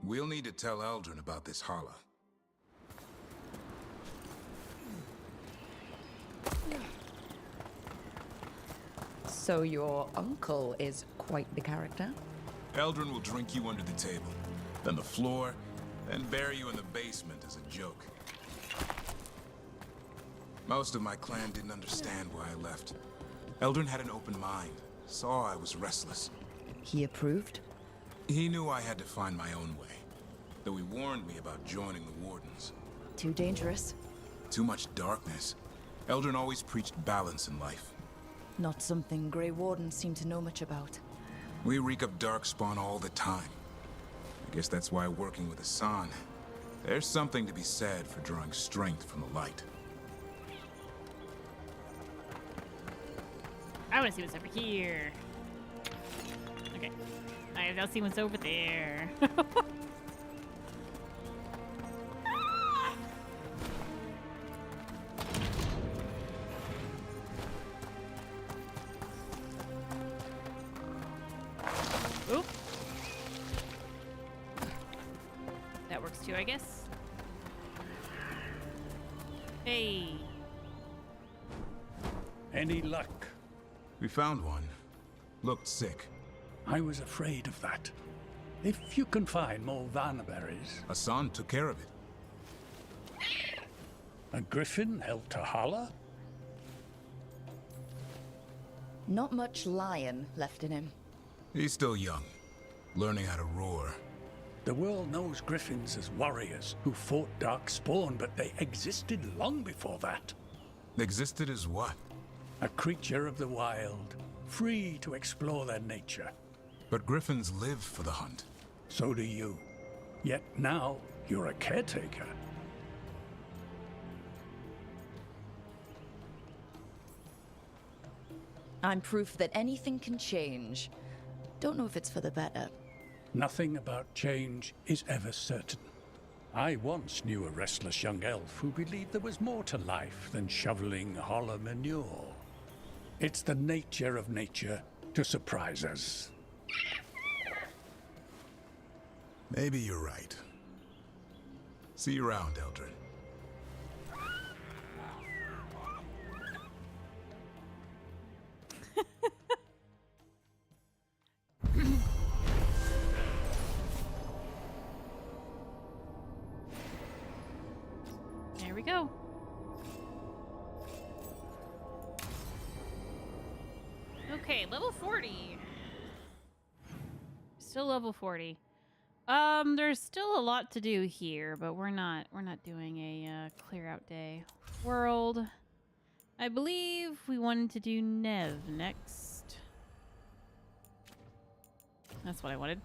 We'll need to tell Eldrin about this holla. So your uncle is quite the character? Eldrin will drink you under the table, then the floor, then bury you in the basement as a joke. Most of my clan didn't understand why I left. Eldrin had an open mind, saw I was restless. He approved? He knew I had to find my own way, though he warned me about joining the Wardens. Too dangerous? Too much darkness. Eldrin always preached balance in life. Not something Grey Wardens seem to know much about. We reek of darkspawn all the time. I guess that's why working with Hassan, there's something to be said for drawing strength from the light. I want to see what's over here. Okay. I have now seen what's over there. Oop. That works too, I guess. Hey. Any luck? We found one. Looked sick. I was afraid of that. If you can find more Vanaberries. Hassan took care of it. A griffin helped to holler? Not much lion left in him. He's still young, learning how to roar. The world knows griffins as warriors who fought Darkspawn, but they existed long before that. Existed as what? A creature of the wild, free to explore their nature. But griffins live for the hunt. So do you. Yet now, you're a caretaker. I'm proof that anything can change. Don't know if it's for the better. Nothing about change is ever certain. I once knew a restless young elf who believed there was more to life than shoveling holler manure. It's the nature of nature to surprise us. Maybe you're right. See you around, Eldrin. There we go. Okay, level 40. Still level 40. There's still a lot to do here, but we're not doing a clear out day. World. I believe we wanted to do Neve next. That's what I wanted.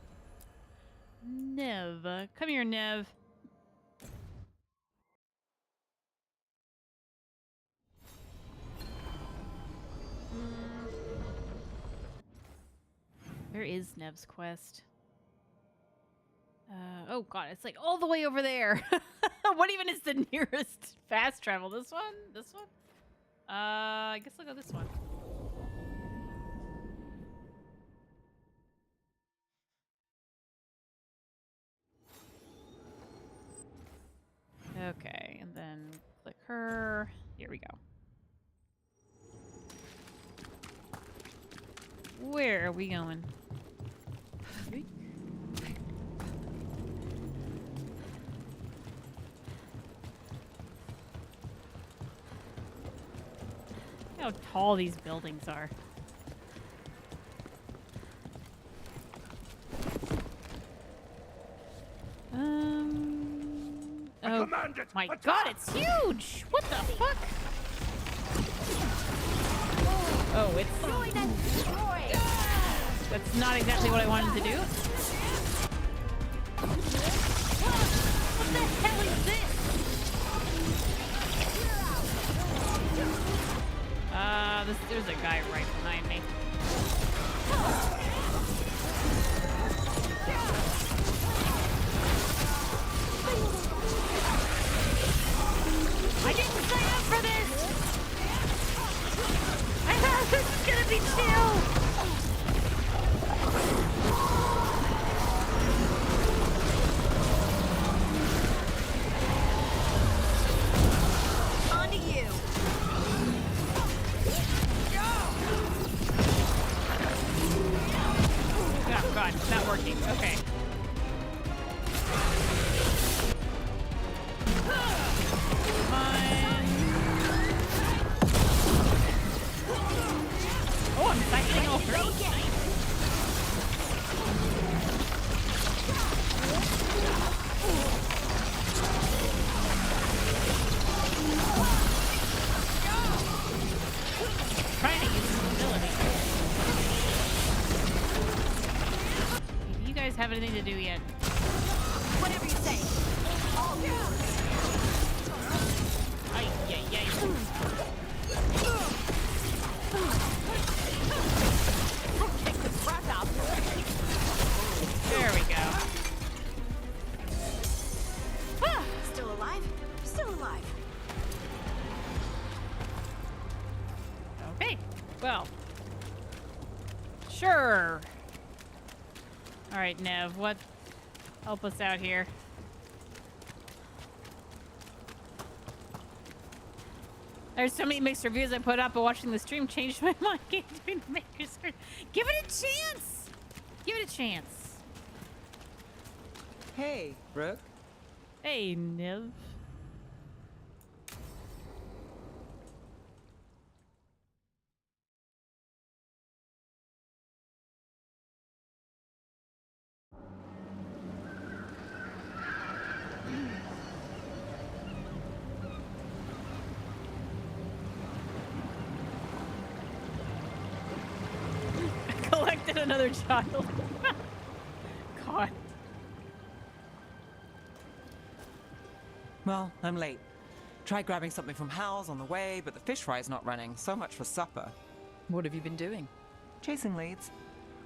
Neve. Come here, Neve. Where is Neve's quest? Oh god, it's like all the way over there. What even is the nearest fast travel? This one? This one? I guess I'll go this one. Okay, and then click her. Here we go. Where are we going? How tall these buildings are. Oh my god, it's huge! What the fuck? Oh, it's... That's not exactly what I wanted to do. What the hell is this? There's a guy right behind me. I didn't sign up for this! I thought this was gonna be chill! Trying to use some ability. Do you guys have anything to do yet? Whatever you say. Ay, ay, ay. Kick the crap out. There we go. Still alive? Still alive. Okay, well. Sure. All right, Neve, what? Help us out here. There's so many mixed reviews I put up, but watching the stream changed my mind. Give it a chance. Give it a chance. Hey, Brooke. Hey, Neve. Collected another child. God. Well, I'm late. Tried grabbing something from Hal's on the way, but the fish fry's not running. So much for supper. What have you been doing? Chasing leads.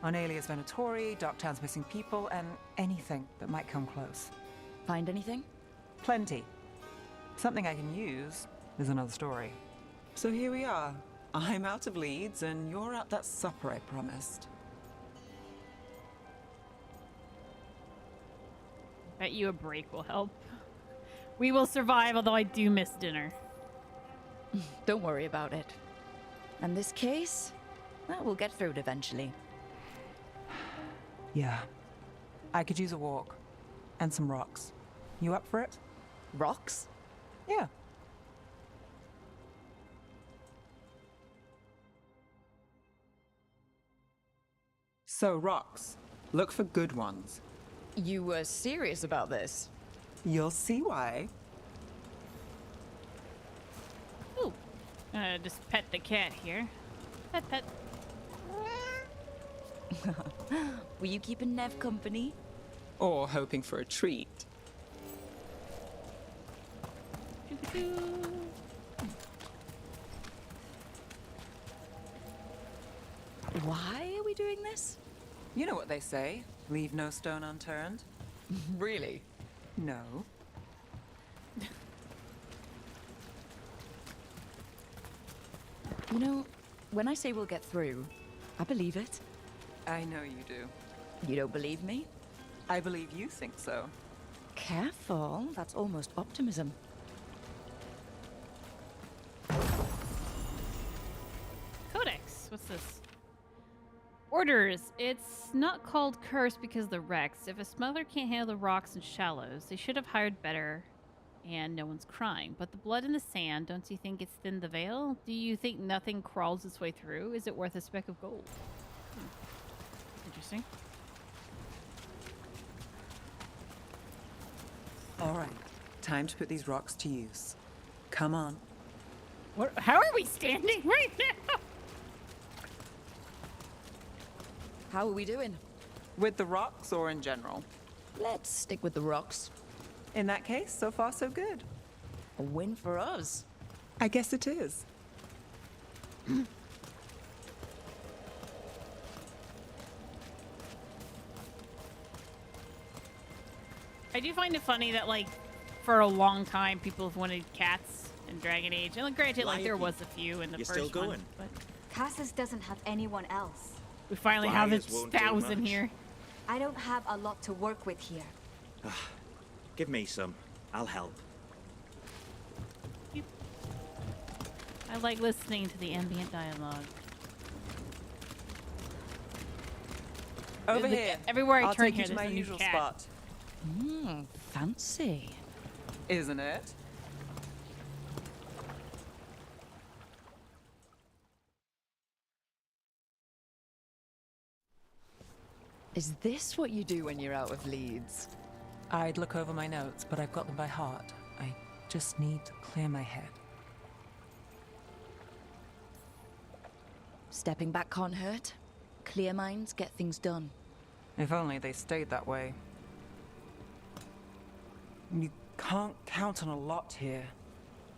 On Alias Venatori, Darktown's missing people, and anything that might come close. Find anything? Plenty. Something I can use is another story. So here we are. I'm out of leads, and you're at that supper I promised. Bet you a break will help. We will survive, although I do miss dinner. Don't worry about it. And this case, well, we'll get through it eventually. Yeah. I could use a walk. And some rocks. You up for it? Rocks? Yeah. So, rocks. Look for good ones. You were serious about this? You'll see why. Ooh. Just pet the cat here. Pet, pet. Were you keeping Neve company? Or hoping for a treat. Why are we doing this? You know what they say, leave no stone unturned. Really? No. You know, when I say we'll get through, I believe it. I know you do. You don't believe me? I believe you think so. Careful, that's almost optimism. Codex. What's this? Orders. It's not called curse because of the wrecks. If a smuggler can't handle the rocks and shallows, they should have hired better, and no one's crying. But the blood in the sand, don't you think it's thinned the veil? Do you think nothing crawls its way through? Is it worth a speck of gold? Interesting. All right, time to put these rocks to use. Come on. What? How are we standing right now? How are we doing? With the rocks or in general? Let's stick with the rocks. In that case, so far so good. A win for us. I guess it is. I do find it funny that, like, for a long time, people have wanted cats in Dragon Age. And, like, granted, like, there was a few in the You're first still going. one. But Cassis doesn't have anyone else. we finally have this 1,000 here. I don't have a lot to work with here. Give me some. I'll help. I like listening to the ambient dialogue. Over here. Everywhere I I'll turn take here, you to there's my a new usual cat. spot. Fancy. Isn't it? Is this what you do when you're out of leads? I'd look over my notes, but I've got them by heart. I just need to clear my head. Stepping back can't hurt. Clear minds get things done. If only they stayed that way. You can't count on a lot here.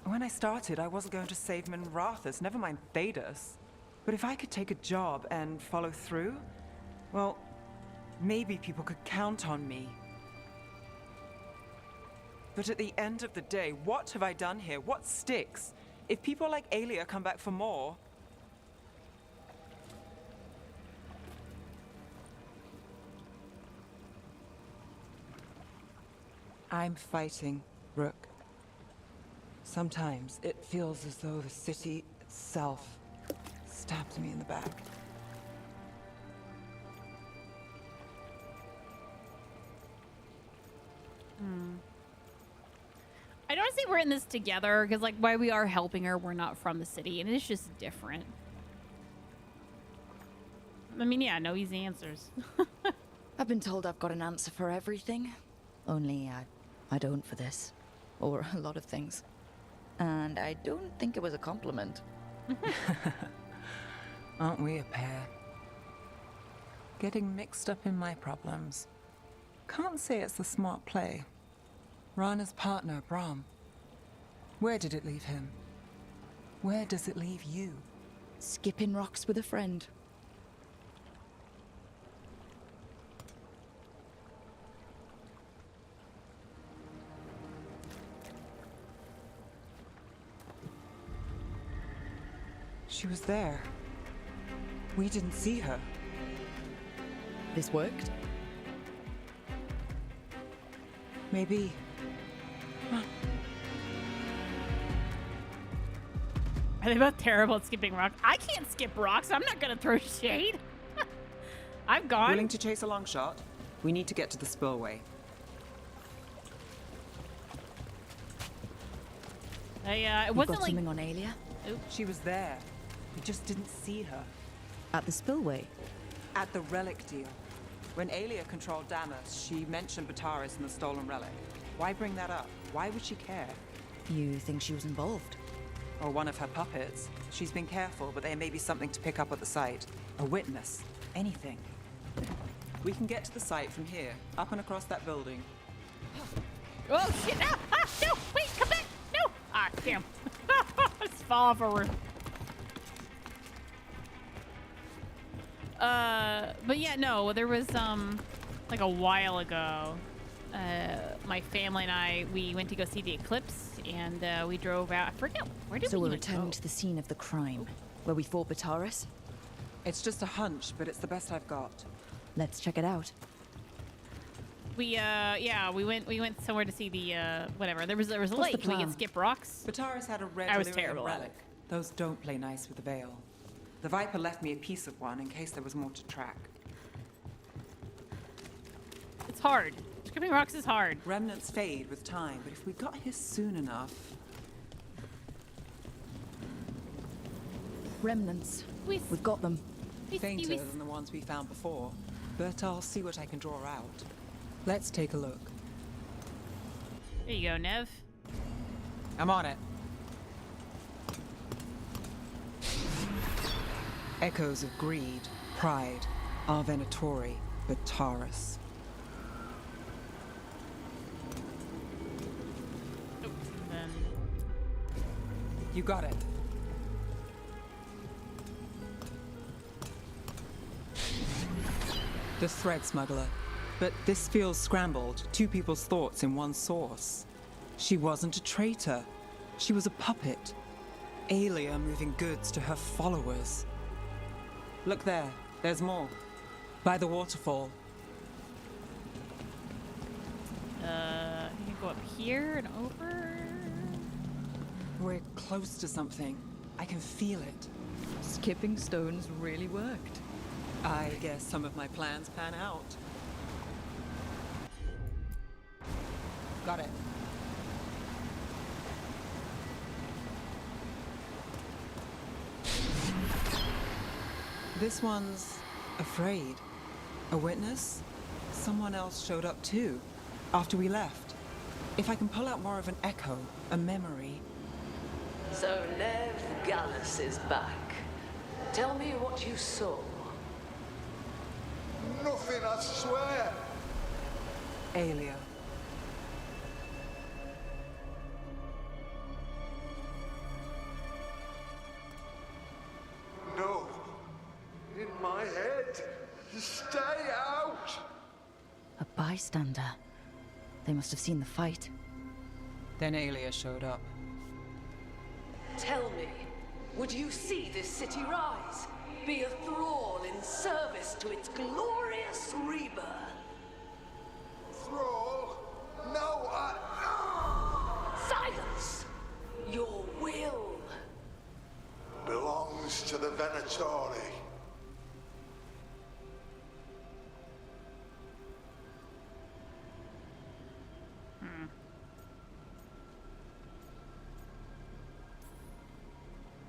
When I started, I wasn't going to save Minrathus, never mind Thedas. But if I could take a job and follow through, well, maybe people could count on me. But at the end of the day, what have I done here? What sticks? If people like Aelia come back for more... I'm fighting, Rook. Sometimes it feels as though the city itself stabbed me in the back. I don't see we're in this together, because, like, while we are helping her, we're not from the city, and it's just different. I mean, yeah, no easy answers. I've been told I've got an answer for everything. Only I don't for this. Or a lot of things. And I don't think it was a compliment. Aren't we a pair? Getting mixed up in my problems. Can't say it's a smart play. Rana's partner, Brahm. Where did it leave him? Where does it leave you? Skipping rocks with a friend. She was there. We didn't see her. This worked? Maybe. Are they both terrible at skipping rocks? I can't skip rocks. I'm not gonna throw shade. I've gone. Willing to chase a long shot? We need to get to the spillway. It wasn't like something on Aelia? She was there. We just didn't see her. At the spillway? At the relic deal. When Aelia controlled Damas, she mentioned Bataris and the stolen relic. Why bring that up? Why would she care? You think she was involved? Or one of her puppets. She's been careful, but there may be something to pick up at the site. A witness. Anything. We can get to the site from here, up and across that building. Oh shit! No! Ah, no! Wait! Come back! No! Ah, damn! Just fall off a roof. But yeah, no. There was like a while ago, my family and I, we went to go see the eclipse, and we drove out. I forget where did we So we're even returning go? to the scene of the crime, where we fought Bataris? It's just a hunch, but it's the best I've got. Let's check it out. We yeah, we went somewhere to see the whatever. There was a What's the lake. We plan? could skip rocks. Bataris had a red I was delirium terrible at relic. Those don't play nice with the Veil. The Viper left me a piece of one in case there was more to track. It's hard. Skipping rocks is hard. Remnants fade with time, but if we got here soon enough... Remnants. We've got them. Fainter than the ones we found before, but I'll see what I can draw out. Let's take a look. There you go, Neve. I'm on it. Echoes of greed, pride, our Venatori, Bataris. Then You got it. The thread smuggler. But this feels scrambled. Two people's thoughts in one source. She wasn't a traitor. She was a puppet. Aelia moving goods to her followers. Look there. There's more. By the waterfall. you can go up here and over. We're close to something. I can feel it. Skipping stones really worked. I guess some of my plans pan out. Got it. This one's afraid. A witness? Someone else showed up too, after we left. If I can pull out more of an echo, a memory. So Neve Gallus is back. Tell me what you saw. Nothing, I swear. Aelia. No. In my head. Stay out. A bystander. They must have seen the fight. Then Aelia showed up. Tell me, would you see this city rise? Be a thrall in service to its glorious rebirth? Thrall? No, Silence! Your will belongs to the Venatori.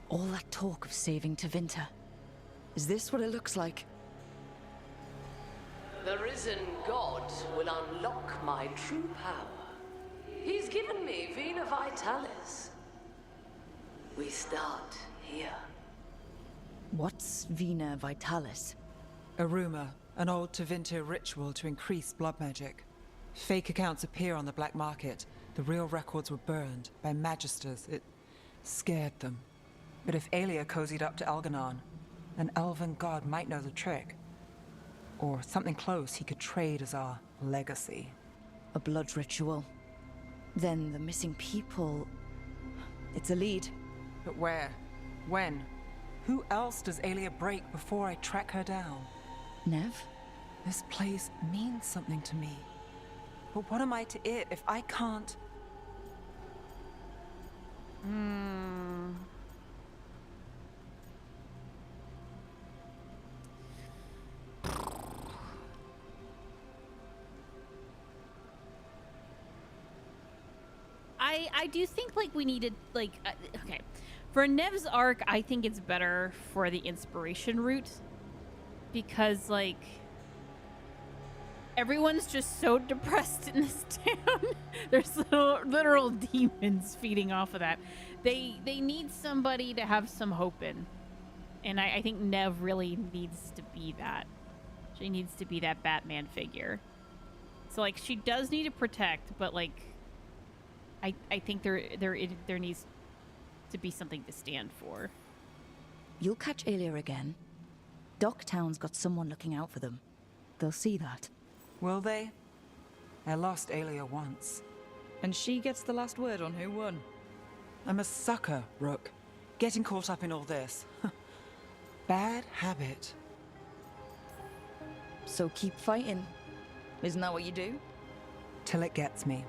All that talk of saving Tevinter. Is this what it looks like? The risen god will unlock my true power. He's given me Vena Vitalis. We start here. What's Vena Vitalis? A rumor, an old Tevinter ritual to increase blood magic. Fake accounts appear on the black market. The real records were burned by magisters. It scared them. But if Aelia cozied up to Algernon, an elven god might know the trick. Or something close he could trade as our legacy. A blood ritual. Then the missing people... It's a lead. But where? When? Who else does Aelia break before I track her down? Neve? This place means something to me. But what am I to it if I can't... I do think, like, we needed, like, okay. For Neve's arc, I think it's better for the inspiration route. Because, like, everyone's just so depressed in this town. There's literal demons feeding off of that. They need somebody to have some hope in. And I think Neve really needs to be that. She needs to be that Batman figure. So, like, she does need to protect, but, like, I think there needs to be something to stand for. You'll catch Aelia again. Docktown's got someone looking out for them. They'll see that. Will they? I lost Aelia once. And she gets the last word on who won. I'm a sucker, Rook. Getting caught up in all this. Bad habit. So keep fighting. Isn't that what you do? Till it gets me.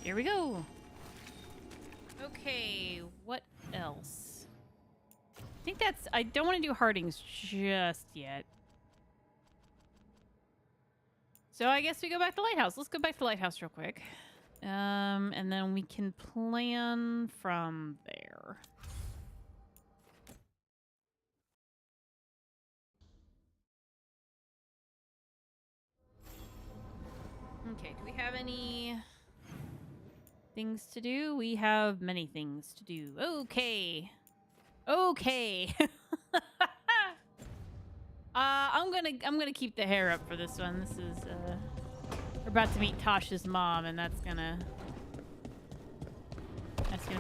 Here we go. Okay, what else? I think that's... I don't want to do Harding's just yet. So I guess we go back to Lighthouse. Let's go back to Lighthouse real quick. And then we can plan from there. Okay, do we have any... things to do? We have many things to do. Okay. Okay. I'm gonna keep the hair up for this one. This is we're about to meet Tash's mom, and that's gonna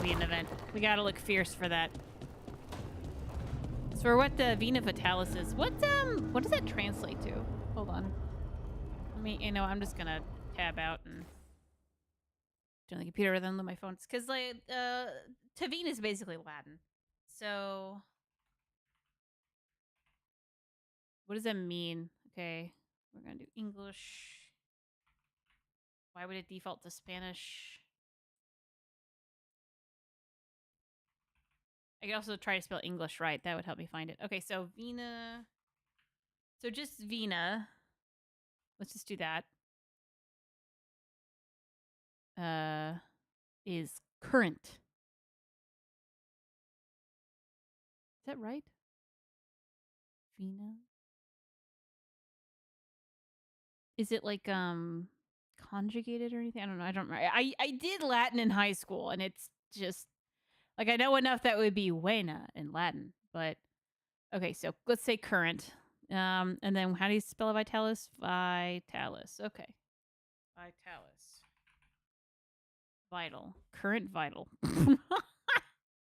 be an event. We gotta look fierce for that. So for what the Vena Vitalis is, what does that translate to? Hold on. I mean, you know, I'm just gonna tab out and on the computer rather than on my phone. It's because, like, Tavine is basically Latin. So, what does that mean? Okay, we're gonna do English. Why would it default to Spanish? I could also try to spell English right. That would help me find it. Okay, so Vina. So just Vina. Let's just do that. Is current. Is that right? Vina. Is it like conjugated or anything? I don't know. I don't remember. I did Latin in high school, and it's just like I know enough that would be buena in Latin, but okay, so let's say current. And then how do you spell vitalis? Vitalis. Okay. Vitalis. Vital. Current vital.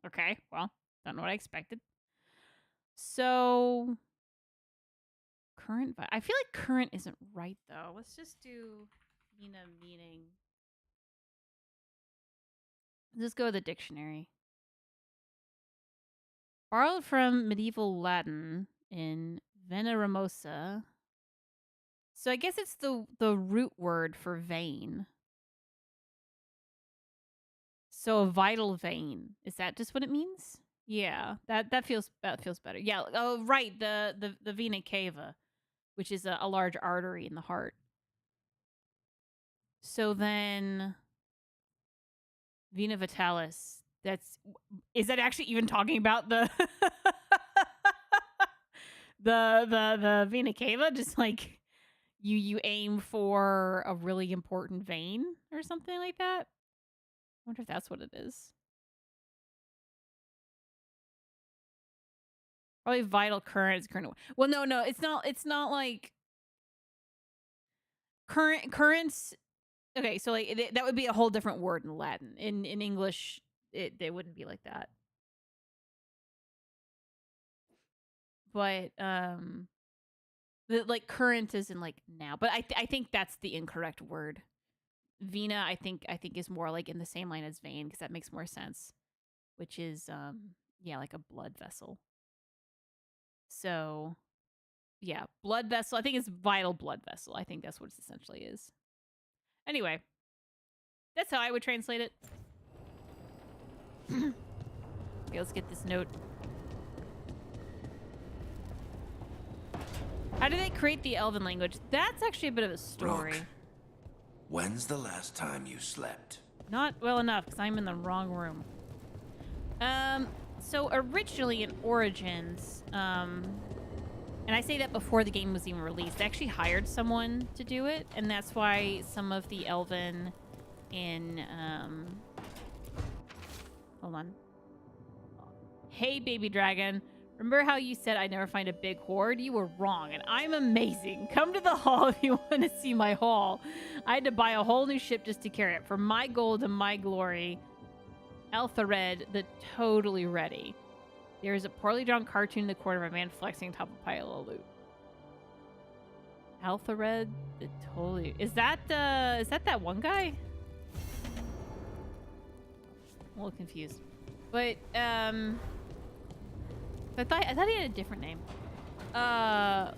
Okay, well, don't know what I expected. So current I feel like current isn't right though. Let's just do meaning. Let's just go with the dictionary. Borrowed from medieval Latin in Veneramosa. So I guess it's the root word for vein. So a vital vein. Is that just what it means? Yeah, that feels better. Yeah. Oh, right. The vena cava, which is a large artery in the heart. So then, vena vitalis. Is that actually even talking about the the vena cava? Just like you aim for a really important vein or something like that. I wonder if that's what it is. Probably vital current is current. Well, no, it's not. It's not like currents. Okay, so like that would be a whole different word in Latin. In English, they wouldn't be like that. But like current is in like now. But I think that's the incorrect word. Vena, I think is more like in the same line as vein because that makes more sense. Which is yeah, like a blood vessel. So yeah, blood vessel. I think it's vital blood vessel. I think that's what it essentially is. Anyway, that's how I would translate it. Okay, let's get this note. How do they create the Elven language? That's actually a bit of a story. Rook, when's the last time you slept? Not well enough, because I'm in the wrong room. So originally in Origins, and I say that before the game was even released, they actually hired someone to do it, and that's why some of the Elven in, hold on. Hey, baby dragon. Remember how you said I'd never find a big hoard? You were wrong, and I'm amazing. Come to the hall if you want to see my haul. I had to buy a whole new ship just to carry it. For my gold and my glory, Elthared, the totally ready. There is a poorly drawn cartoon in the corner of a man flexing on top of a pile of loot. Elthared, the totally... Is that that one guy? I'm a little confused. But, I thought he had a different name. The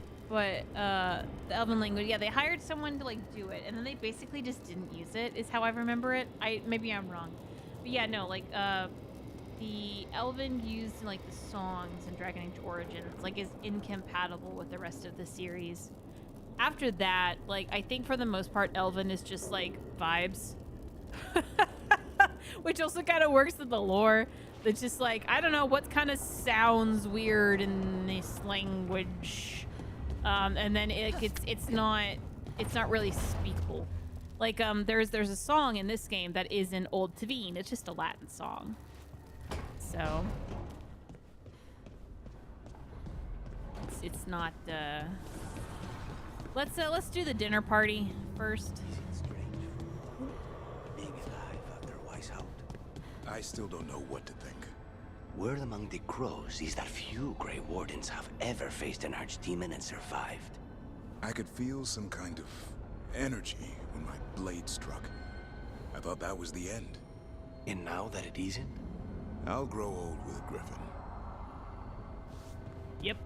Elven language, yeah, they hired someone to, like, do it, and then they basically just didn't use it, is how I remember it. Maybe I'm wrong. But yeah, no, like, the Elven used in, like, the songs in Dragon Age Origins, like, is incompatible with the rest of the series. After that, like, I think for the most part, Elven is just, like, vibes. Which also kind of works with the lore. It's just like, I don't know, what kind of sounds weird in this language. And then it's not really speakable. Like, there's a song in this game that is in Old Tavine. It's just a Latin song. So it's not let's do the dinner party first. I still don't know what to think. Word among the crows is that few Grey Wardens have ever faced an archdemon and survived. I could feel some kind of energy when my blade struck. I thought that was the end. And now that it isn't? I'll grow old with a griffin. Yep.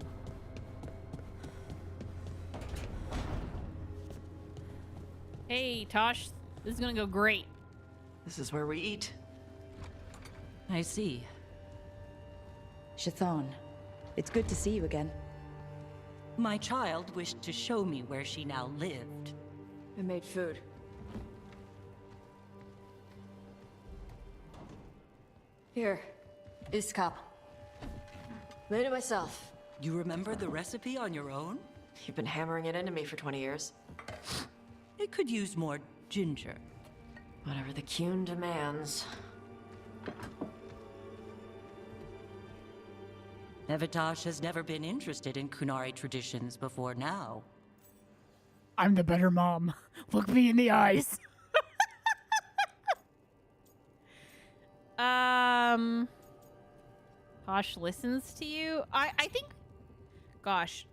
Hey, Tosh. This is gonna go great. This is where we eat. I see. Shathan, it's good to see you again. My child wished to show me where she now lived. I made food. Here, this cup. Made it myself. You remember the recipe on your own? You've been hammering it into me for 20 years. It could use more ginger. Whatever the Qun demands. Evitash has never been interested in Kunari traditions before now. I'm the better mom. Look me in the eyes. Tosh listens to you. I think, gosh.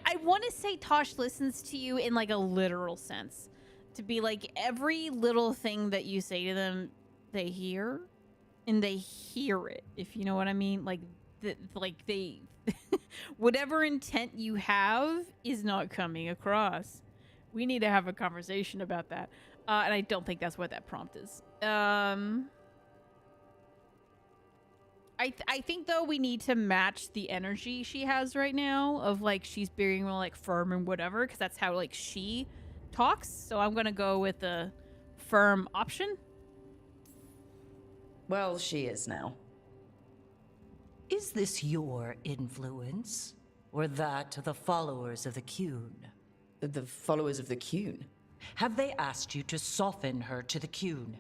I want to say Tosh listens to you in like a literal sense. To be like every little thing that you say to them, they hear. And they hear it, if you know what I mean. Like they whatever intent you have is not coming across. We need to have a conversation about that. And I don't think that's what that prompt is. I think though we need to match the energy she has right now of like she's being real like firm and whatever, because that's how like she talks. So I'm gonna go with the firm option. Well, she is now. Is this your influence? Or that of the followers of the Qun? The followers of the Qun? Have they asked you to soften her to the Qun?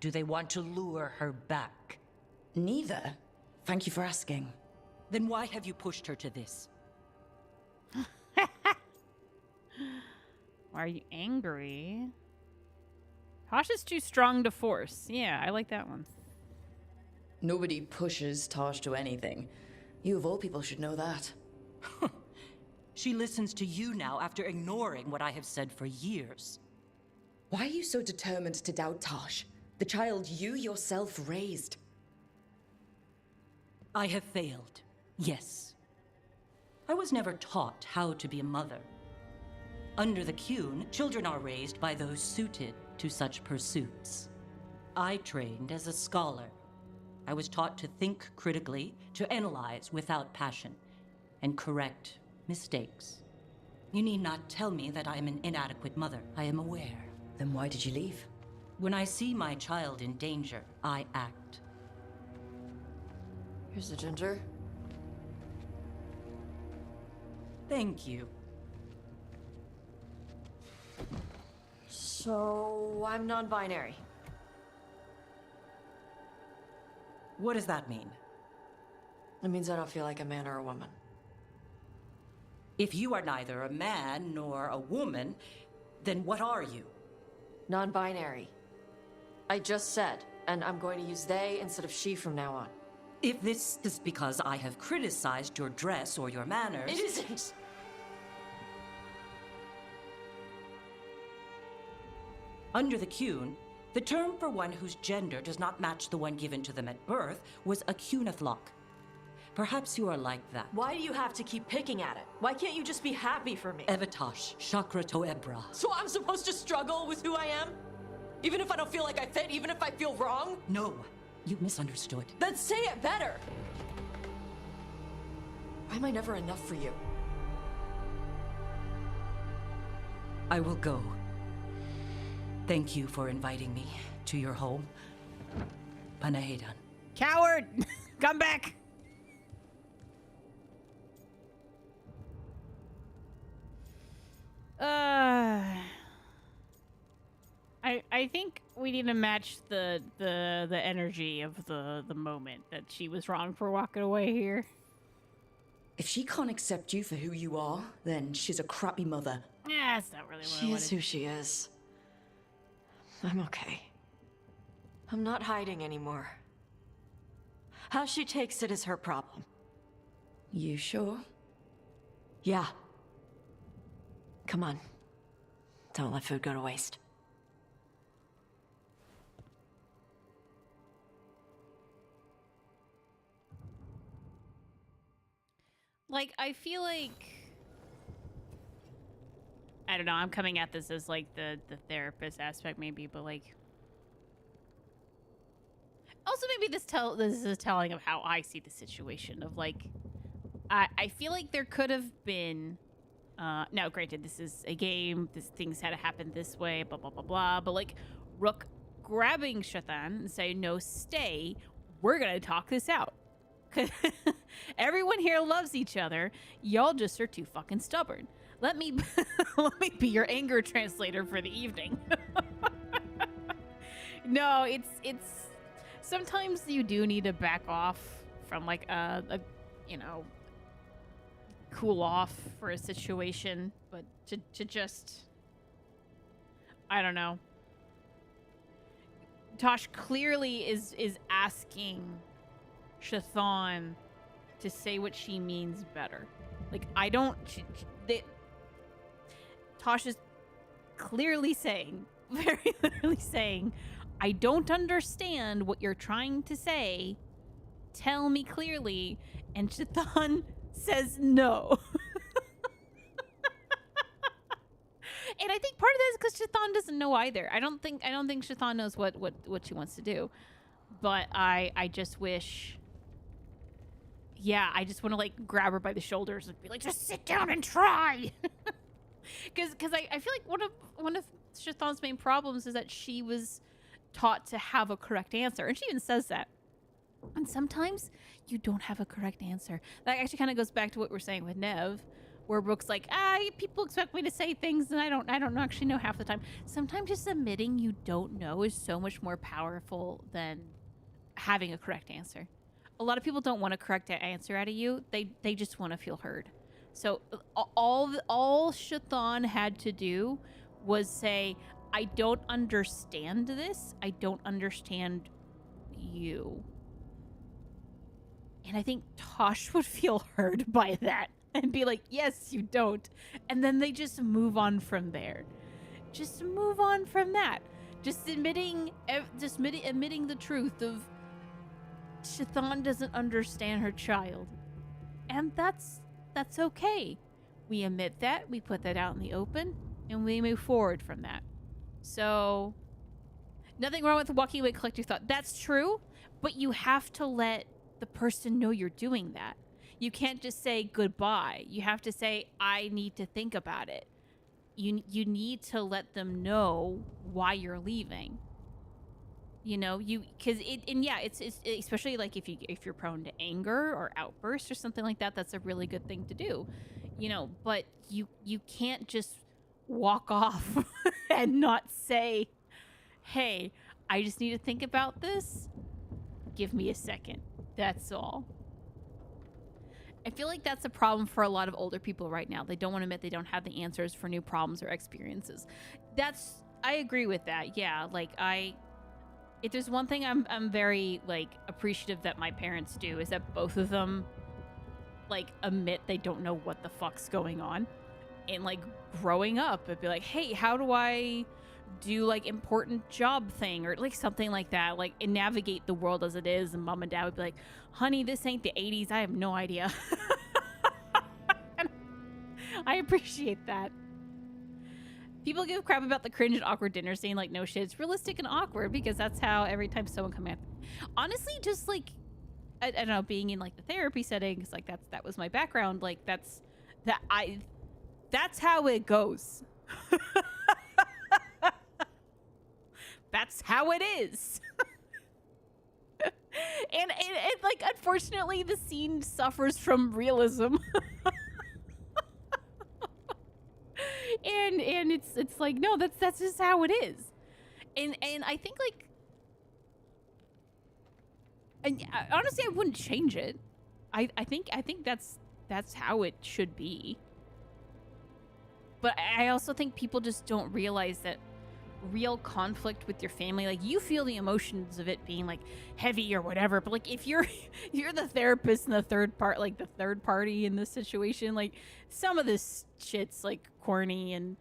Do they want to lure her back? Neither. Thank you for asking. Then why have you pushed her to this? Why are you angry? Tosh is too strong to force. Yeah, I like that one. Nobody pushes Tosh to anything. You of all people should know that. She listens to you now after ignoring what I have said for years. Why are you so determined to doubt Tosh? The child you yourself raised. I have failed, yes. I was never taught how to be a mother. Under the Qun, children are raised by those suited to such pursuits. I trained as a scholar. I was taught to think critically, to analyze without passion, and correct mistakes. You need not tell me that I am an inadequate mother. I am aware. Then why did you leave? When I see my child in danger, I act. Here's the ginger. Thank you. So, I'm non-binary. What does that mean? It means I don't feel like a man or a woman. If you are neither a man nor a woman, then what are you? Non-binary. I just said, and I'm going to use they instead of she from now on. If this is because I have criticized your dress or your manners... It isn't! Under the Qun, the term for one whose gender does not match the one given to them at birth was a Qunathlok. Perhaps you are like that. Why do you have to keep picking at it? Why can't you just be happy for me? Evitash, Chakra Toebra. So I'm supposed to struggle with who I am? Even if I don't feel like I fit, even if I feel wrong? No, you misunderstood. Then say it better! Why am I never enough for you? I will go. Thank you for inviting me to your home. Panahedan. Coward! Come back! I think we need to match the energy of the moment that she was wrong for walking away here. If she can't accept you for who you are, then she's a crappy mother. Yeah, that's not really what I She wanted. is who she is. I'm okay. I'm not hiding anymore. How she takes it is her problem. You sure? Yeah. Come on. Don't let food go to waste. Like, I feel like, I don't know, I'm coming at this as like the therapist aspect maybe, but like, also maybe this is a telling of how I see the situation of like, I feel like there could have been, now granted this is a game, things had to happen this way, blah blah blah blah, but like Rook grabbing Shathan and saying, no, stay, we're gonna talk this out. Everyone here loves each other. Y'all just are too fucking stubborn. Let me let me be your anger translator for the evening. No, it's sometimes you do need to back off from like a you know, cool off for a situation, but to just, I don't know. Tosh clearly is asking Shathan to say what she means better. Like, I don't... Tosh is clearly saying, very literally saying, I don't understand what you're trying to say. Tell me clearly. And Shathan says no. And I think part of that is because Shathan doesn't know either. I don't think Shathan knows what she wants to do. But I just wish... Yeah, I just want to, like, grab her by the shoulders and be like, just sit down and try! Because I feel like one of Shathan's main problems is that she was taught to have a correct answer. And she even says that. And sometimes you don't have a correct answer. That actually kind of goes back to what we're saying with Neve, where Brooke's like, people expect me to say things and I don't actually know half the time. Sometimes just admitting you don't know is so much more powerful than having a correct answer. A lot of people don't want a correct answer out of you. They just want to feel heard. So all Shathan had to do was say, I don't understand this. I don't understand you. And I think Tosh would feel heard by that and be like, yes, you don't. And then they just move on from there. Just move on from that. Just admitting the truth of Shathan doesn't understand her child. And that's okay. We admit that, we put that out in the open, and we move forward from that. So, nothing wrong with walking away, collect your thought. That's true, but you have to let the person know you're doing that. You can't just say goodbye. You have to say, I need to think about it. You need to let them know why you're leaving. You know, it's especially like if you're prone to anger or outbursts or something like that, that's a really good thing to do. You know, but you can't just walk off and not say, hey, I just need to think about this. Give me a second. That's all. I feel like that's a problem for a lot of older people right now. They don't want to admit they don't have the answers for new problems or experiences. I agree with that. Yeah, like if there's one thing I'm very like appreciative that my parents do is that both of them like admit they don't know what the fuck's going on. And like growing up, it'd be like, hey, how do I do like important job thing or like something like that, like and navigate the world as it is. And mom and dad would be like, honey, this ain't the 80s. I have no idea. I appreciate that. People give crap about the cringe and awkward dinner scene, like no shit, it's realistic and awkward because that's how every time someone comes at honestly, just like I don't know, being in like the therapy settings, like that was my background, like that's how it goes. That's how it is. and like unfortunately the scene suffers from realism. and it's like, no, that's just how it is. And I think like, and honestly I wouldn't change it. I think that's how it should be. But I also think people just don't realize that real conflict with your family, like you feel the emotions of it being like heavy or whatever, but like if you're the therapist and the third party in this situation, like some of this shit's like corny and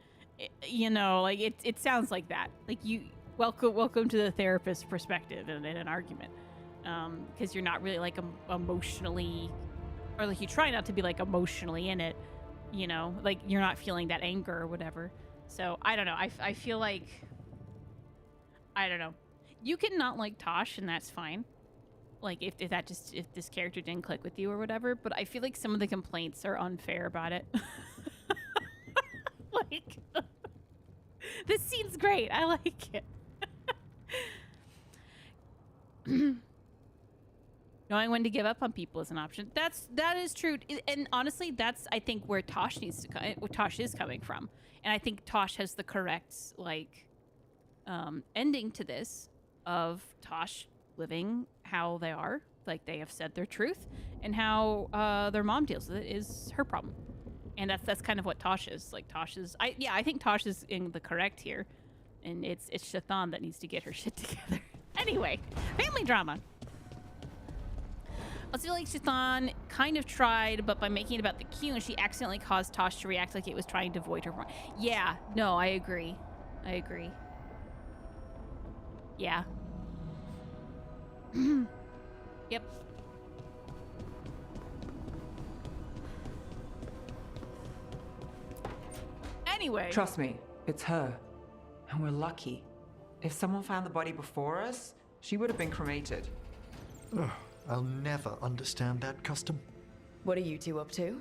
you know, like it sounds like that, like you welcome to the therapist perspective in an argument, because you're not really like emotionally Or like you try not to be like emotionally in it, you know, like you're not feeling that anger or whatever. So I don't know. I feel like, I don't know. You can not like Taash and that's fine. Like if this character didn't click with you or whatever, but I feel like some of the complaints are unfair about it. Like, this scene's great. I like it. Knowing when to give up on people is an option. That is true, and honestly, that's I think where Taash where Taash is coming from, and I think Taash has the correct like ending to this of Taash living how they are, like they have said their truth, and how their mom deals with it is her problem, and that's kind of what Taash is. Like Taash is, I think Taash is in the correct here, and it's Shathan that needs to get her shit together. Anyway, family drama. I feel like Shathan kind of tried, but by making it about the Q, she accidentally caused Taash to react like it was trying to void her. Yeah, no, I agree. Yeah. Yep. Anyway. Trust me, it's her. And we're lucky. If someone found the body before us, she would have been cremated. Ugh, I'll never understand that custom. What are you two up to?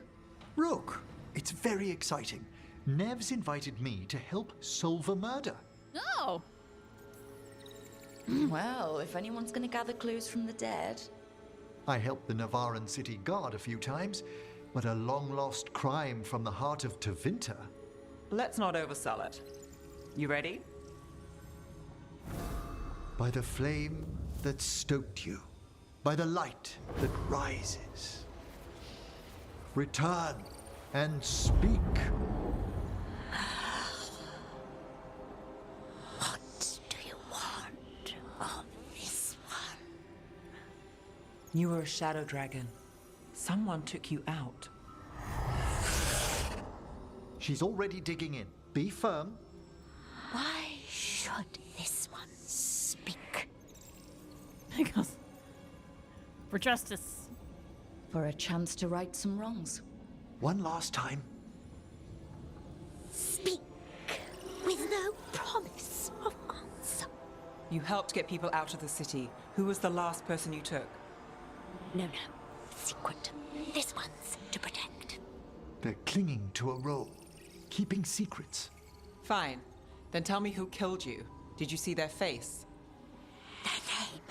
Look, it's very exciting. Neve's invited me to help solve a murder. Oh. Well, if anyone's gonna gather clues from the dead. I helped the Navaran city guard a few times, but a long-lost crime from the heart of Tevinter. Let's not oversell it. You ready? By the flame that stoked you, by the light that rises. Return and speak. What do you want of this one? You were a shadow dragon. Someone took you out. She's already digging in. Be firm. Why should this one speak? Because for justice. For a chance to right some wrongs. One last time. Speak with no promise of answer. You helped get people out of the city. Who was the last person you took? No. Secret. This one's to protect. They're clinging to a role, keeping secrets. Fine. Then tell me who killed you. Did you see their face? Their name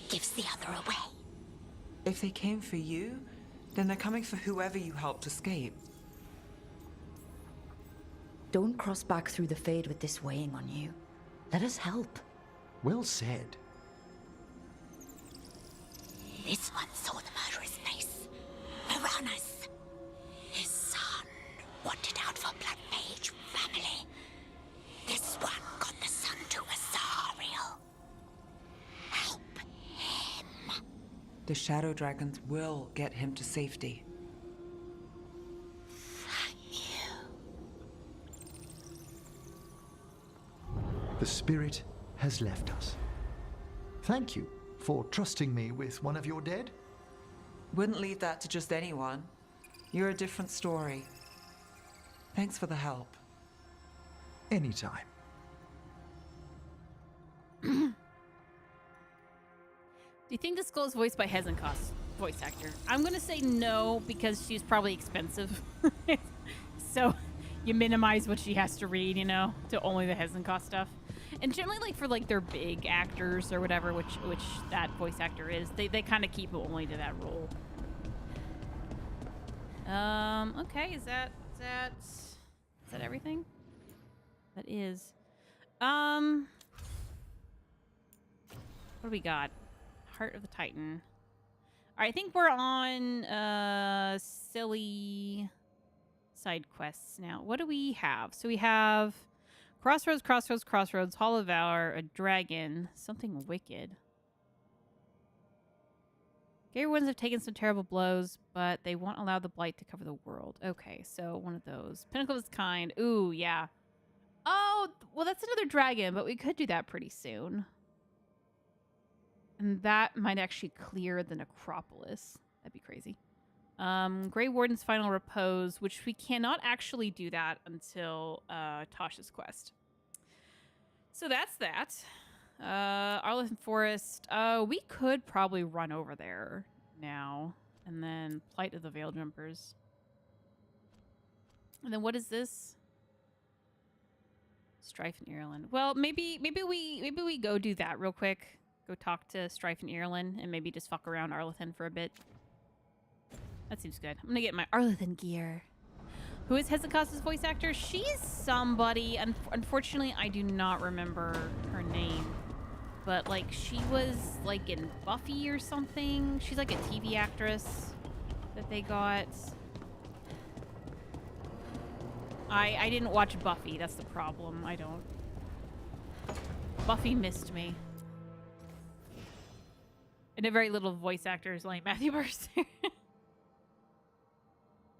gives the other away. If they came for you, then they're coming for whoever you helped escape. Don't cross back through the Fade with this weighing on you. Let us help. Well said. This one saw the murderer's face. Piranhas. His son wanted out for Blood Mage family. This one got the son to Azariel. Help him. The shadow dragons will get him to safety. Thank you. The spirit has left us. Thank you for trusting me with one of your dead. Wouldn't leave that to just anyone. You're a different story. Thanks for the help. Anytime. Do you think this girl is voiced by Hezenkos, voice actor? I'm gonna say no because she's probably expensive. So you minimize what she has to read, you know, to only the Hezenkos stuff. And generally, like for like their big actors or whatever, which that voice actor is, they kind of keep it only to that role. Okay, is that everything? That is. What do we got? Heart of the Titan. All right, I think we're on silly side quests now. What do we have? So we have Crossroads, Hall of Valor, a dragon, something wicked. Gary winds have taken some terrible blows, but they won't allow the blight to cover the world. Okay, so one of those. Pinnacle of its kind. Ooh, yeah. Oh, well, that's another dragon, but we could do that pretty soon. And that might actually clear the necropolis. That'd be crazy. Grey Warden's Final Repose, which we cannot actually do that until Tosh's quest. So that's that. Arlington Forest. We could probably run over there now. And then Plight of the Veil Jumpers. And then what is this? Strife in Ireland. Well, maybe we go do that real quick. Go talk to Strife in Ireland and maybe just fuck around Arlington for a bit. That seems good. I'm gonna get my Arlington gear. Who is Hezekiah's voice actor? She's somebody. Unfortunately, I do not remember her name. But, like, she was, like, in Buffy or something. She's, like, a TV actress that they got. I didn't watch Buffy. That's the problem. I don't. Buffy missed me. And a very little voice actors like Matthew Mercer.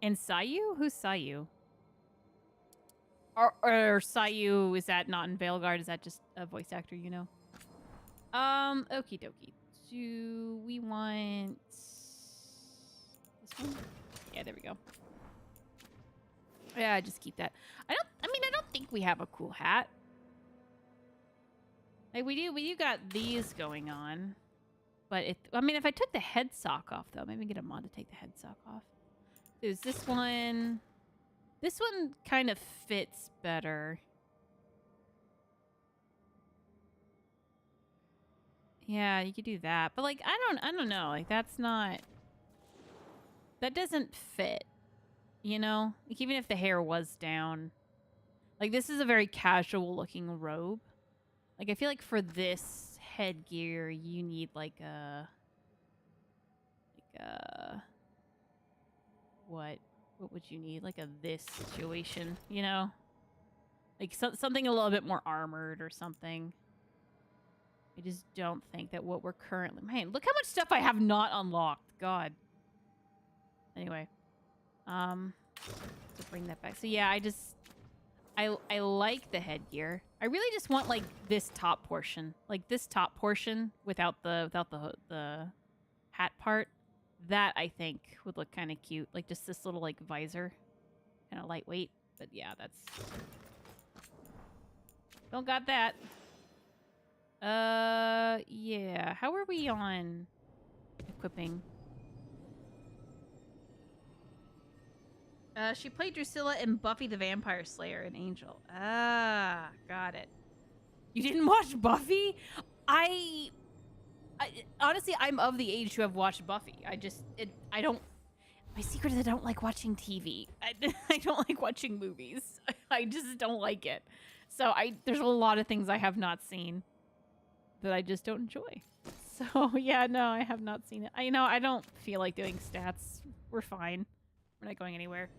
And Sayu? Who's Sayu? Or Sayu, is that not in Veilguard? Is that just a voice actor, you know? Okie dokie. Do we want this one? Yeah, there we go. Yeah, just keep that. I don't think we have a cool hat. Like we do got these going on. But if I took the head sock off though, maybe get a mod to take the head sock off. There's this one. This one kind of fits better. Yeah, you could do that. But like I don't know. Like that doesn't fit. You know? Like even if the hair was down. Like this is a very casual looking robe. Like I feel like for this headgear you need like a what would you need? Like a this situation, you know? Like something a little bit more armored or something. I just don't think that what we're currently... Man, look how much stuff I have not unlocked. God. Anyway. To bring that back. So yeah, I like the headgear. I really just want like this top portion. Like this top portion without the hat part. That I think would look kind of cute. Like just this little like visor. Kind of lightweight. But yeah, that's... Don't got that. Yeah. How are we on equipping? She played Drusilla in Buffy the Vampire Slayer and Angel. Ah, got it. You didn't watch Buffy? I honestly, I'm of the age to have watched Buffy. I don't... My secret is I don't like watching TV. I don't like watching movies. I just don't like it. So there's a lot of things I have not seen that I just don't enjoy. So yeah, no, I have not seen it. I don't feel like doing stats. We're fine. We're not going anywhere.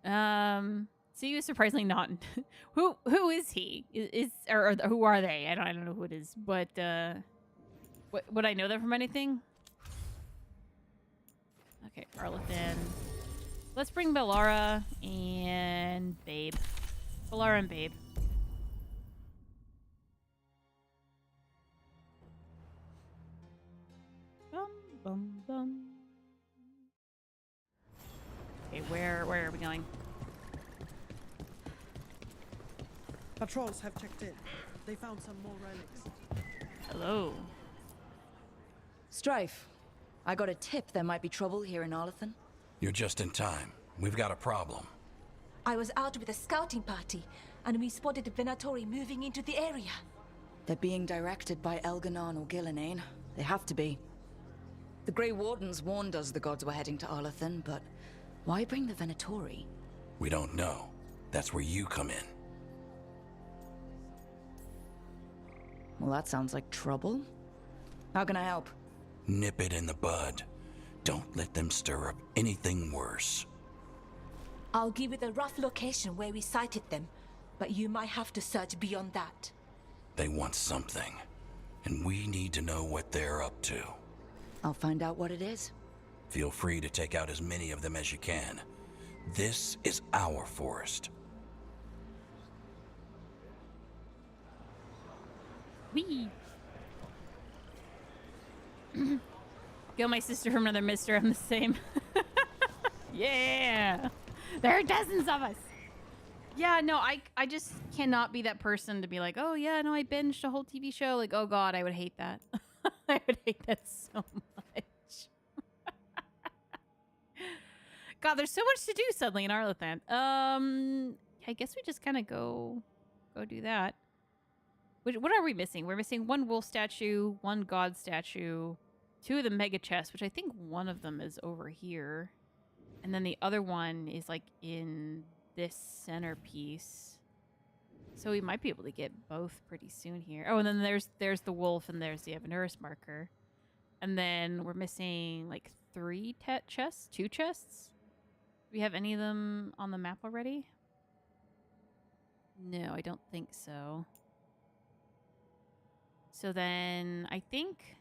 So you surprisingly not. Who is he? Or who are they? I don't know who it is. But would I know them from anything? Okay, Arlington. Let's bring Bellara and Babe. Bellara and Babe. Bum bum bum. Okay, where are we going? Patrols have checked in. They found some more relics. Hello. Strife, I got a tip there might be trouble here in Arlington. You're just in time. We've got a problem. I was out with a scouting party, and we spotted the Venatori moving into the area. They're being directed by Elganon or Gillinane. They have to be. The Grey Wardens warned us the gods were heading to Arlington, but why bring the Venatori? We don't know. That's where you come in. Well, that sounds like trouble. How can I help? Nip it in the bud. Don't let them stir up anything worse. I'll give you the rough location where we sighted them, but you might have to search beyond that. They want something, and we need to know what they're up to. I'll find out what it is. Feel free to take out as many of them as you can. This is our forest. Wee. Go, my sister from another mister. I'm the same. Yeah. There are dozens of us. Yeah, no, I just cannot be that person to be like, oh, yeah, no, I binged a whole TV show. Like, oh, God, I would hate that. I would hate that so much. God, there's so much to do suddenly in Arlathan. I guess we just kind of go do that. What are we missing? We're missing one wolf statue, one god statue, 2 of the mega chests, which I think one of them is over here. And then the other one is like in this centerpiece. So we might be able to get both pretty soon here. Oh, and then there's the wolf and there's the Evanurus marker. And then we're missing like 3 chests, 2 chests. Do we have any of them on the map already? No, I don't think so. So then I think...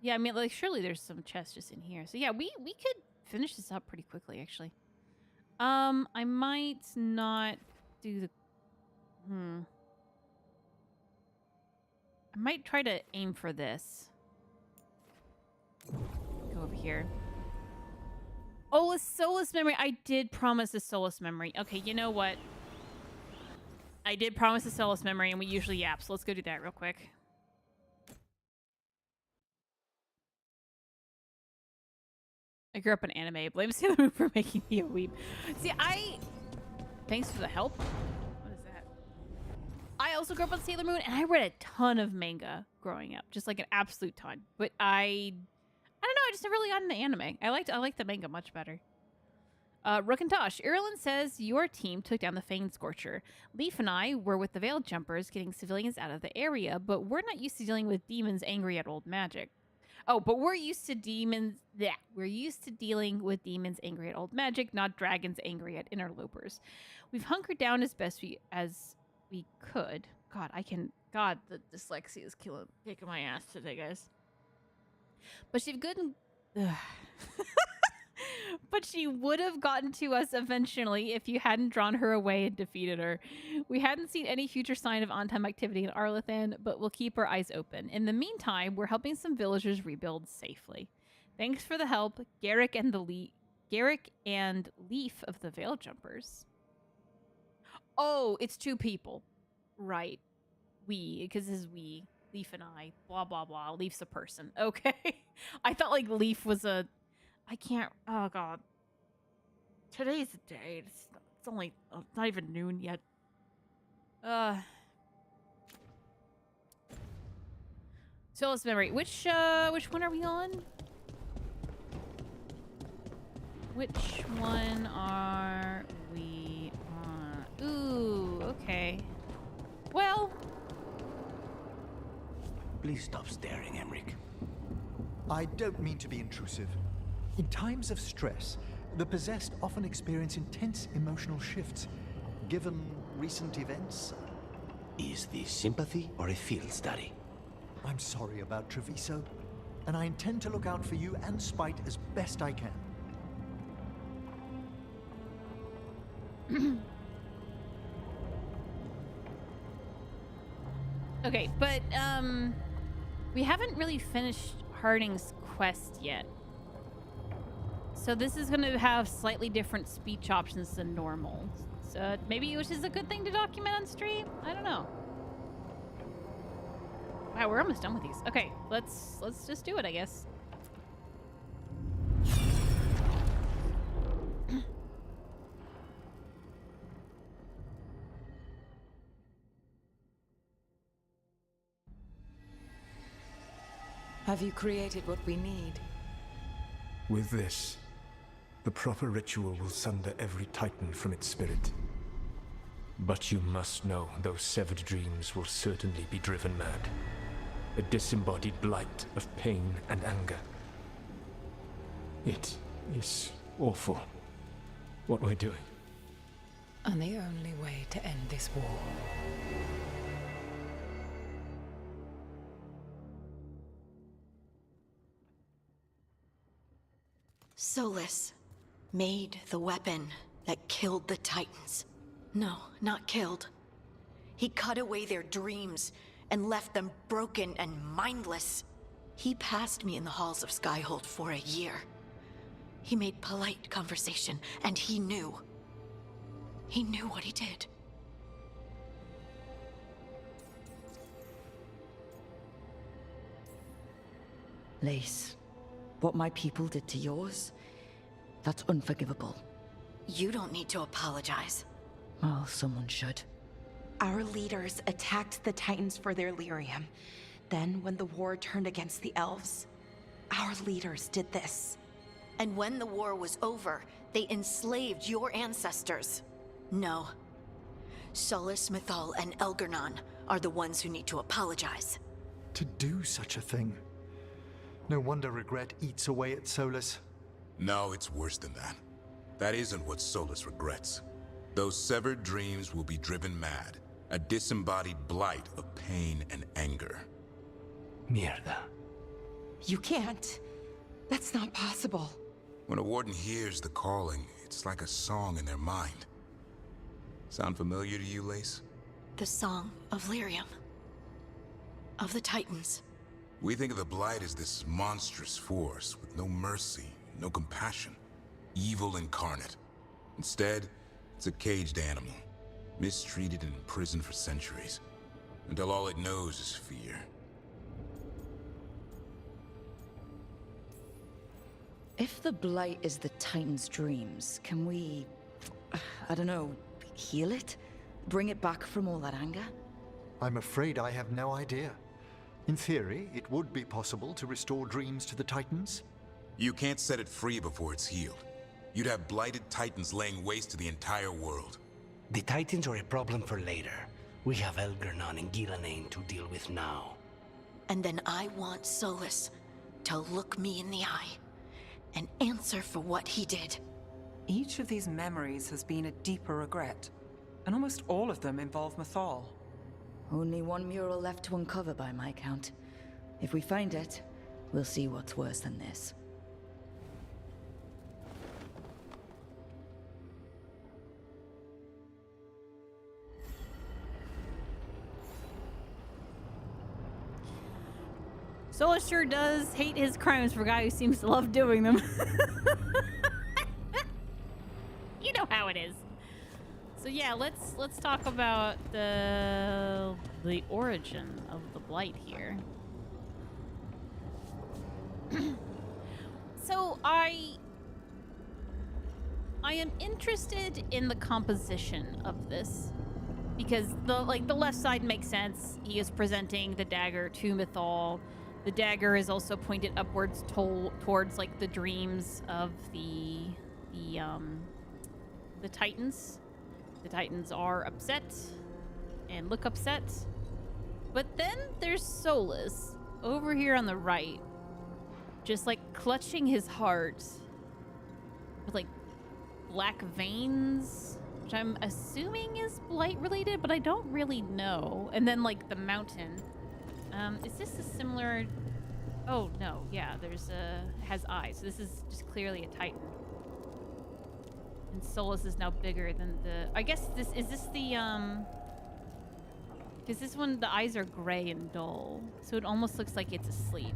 Yeah, I mean, like, surely there's some chests just in here. So yeah, we could finish this up pretty quickly, actually. I might not do the... I might try to aim for this. Go over here. Oh, a Solus memory. I did promise a Solus memory. Okay, you know what? I did promise a Solus memory, and we usually yap, so let's go do that real quick. I grew up in anime. Blame Sailor Moon for making me a weep. See, thanks for the help. What is that? I also grew up on Sailor Moon, and I read a ton of manga growing up. Just like an absolute ton. But I don't know, I just never really got into anime. I liked the manga much better. Rook and Tosh, Irulan says your team took down the Fangscorcher. Leaf and I were with the Veil Jumpers getting civilians out of the area, but we're not used to dealing with demons angry at old magic. Oh, but we're used to demons. Yeah, we're used to dealing with demons angry at old magic, not dragons angry at interlopers. We've hunkered down as best as we could. God, the dyslexia is kicking my ass today, guys. But she's good and... But she would have gotten to us eventually if you hadn't drawn her away and defeated her. We hadn't seen any future sign of on-time activity in Arlathan, but we'll keep our eyes open. In the meantime, we're helping some villagers rebuild safely. Thanks for the help, Garrick and Leaf of the Veil Jumpers. Oh, it's 2 people. Right. Because this is we. Leaf and I. Blah, blah, blah. Leaf's a person. Okay. I thought like Leaf was a... I can't... Oh, God. Today's the day. It's only... not even noon yet. Solus memory. Which one are we on? Which one are we on? Ooh, okay. Well... Please stop staring, Emric. I don't mean to be intrusive. In times of stress, the possessed often experience intense emotional shifts. Given recent events... Is this sympathy or a field study? I'm sorry about Treviso, and I intend to look out for you and Spite as best I can. Okay, but, we haven't really finished Harding's quest yet. So this is going to have slightly different speech options than normal. So maybe, which is a good thing to document on stream? I don't know. Wow, we're almost done with these. Okay, let's just do it, I guess. Have you created what we need? With this, the proper ritual will sunder every titan from its spirit. But you must know those severed dreams will certainly be driven mad. A disembodied blight of pain and anger. It is awful what we're doing. And the only way to end this war. Solus made the weapon that killed the Titans. No, not killed. He cut away their dreams and left them broken and mindless. He passed me in the halls of Skyhold for a year. He made polite conversation, and he knew. He knew what he did. Lace, what my people did to yours, that's unforgivable. You don't need to apologize. Well, someone should. Our leaders attacked the Titans for their lyrium. Then, when the war turned against the elves, our leaders did this. And when the war was over, they enslaved your ancestors. No. Solus, Mythal, and Elgernon are the ones who need to apologize. To do such a thing. No wonder regret eats away at Solus. No, it's worse than that. That isn't what Solus regrets. Those severed dreams will be driven mad. A disembodied blight of pain and anger. Mierda. You can't. That's not possible. When a warden hears the calling, it's like a song in their mind. Sound familiar to you, Lace? The song of Lyrium. Of the Titans. We think of the Blight as this monstrous force with no mercy, no compassion. Evil incarnate. Instead, it's a caged animal. Mistreated and imprisoned for centuries. Until all it knows is fear. If the Blight is the Titan's dreams, can we, I don't know, heal it? Bring it back from all that anger? I'm afraid I have no idea. In theory, it would be possible to restore dreams to the Titans. You can't set it free before it's healed. You'd have blighted Titans laying waste to the entire world. The Titans are a problem for later. We have Elgernon and Gildirthalen to deal with now. And then I want Solus to look me in the eye and answer for what he did. Each of these memories has been a deeper regret, and almost all of them involve Mythal. Only one mural left to uncover by my count. If we find it, we'll see what's worse than this. Solus sure does hate his crimes for a guy who seems to love doing them. You know how it is. So yeah, let's talk about the origin of the Blight here. So I am interested in the composition of this because the left side makes sense. He is presenting the dagger to Mythal. The dagger is also pointed upwards towards like the dreams of the Titans. The Titans are upset and look upset. But then there's Solus over here on the right, just like clutching his heart with like black veins, which I'm assuming is blight related, but I don't really know. And then like the mountain. Is this a similar... Oh, no. Yeah, has eyes. So this is just clearly a Titan. And Solus is now bigger than the... I guess this... Is this the, because this one, the eyes are gray and dull. So it almost looks like it's asleep.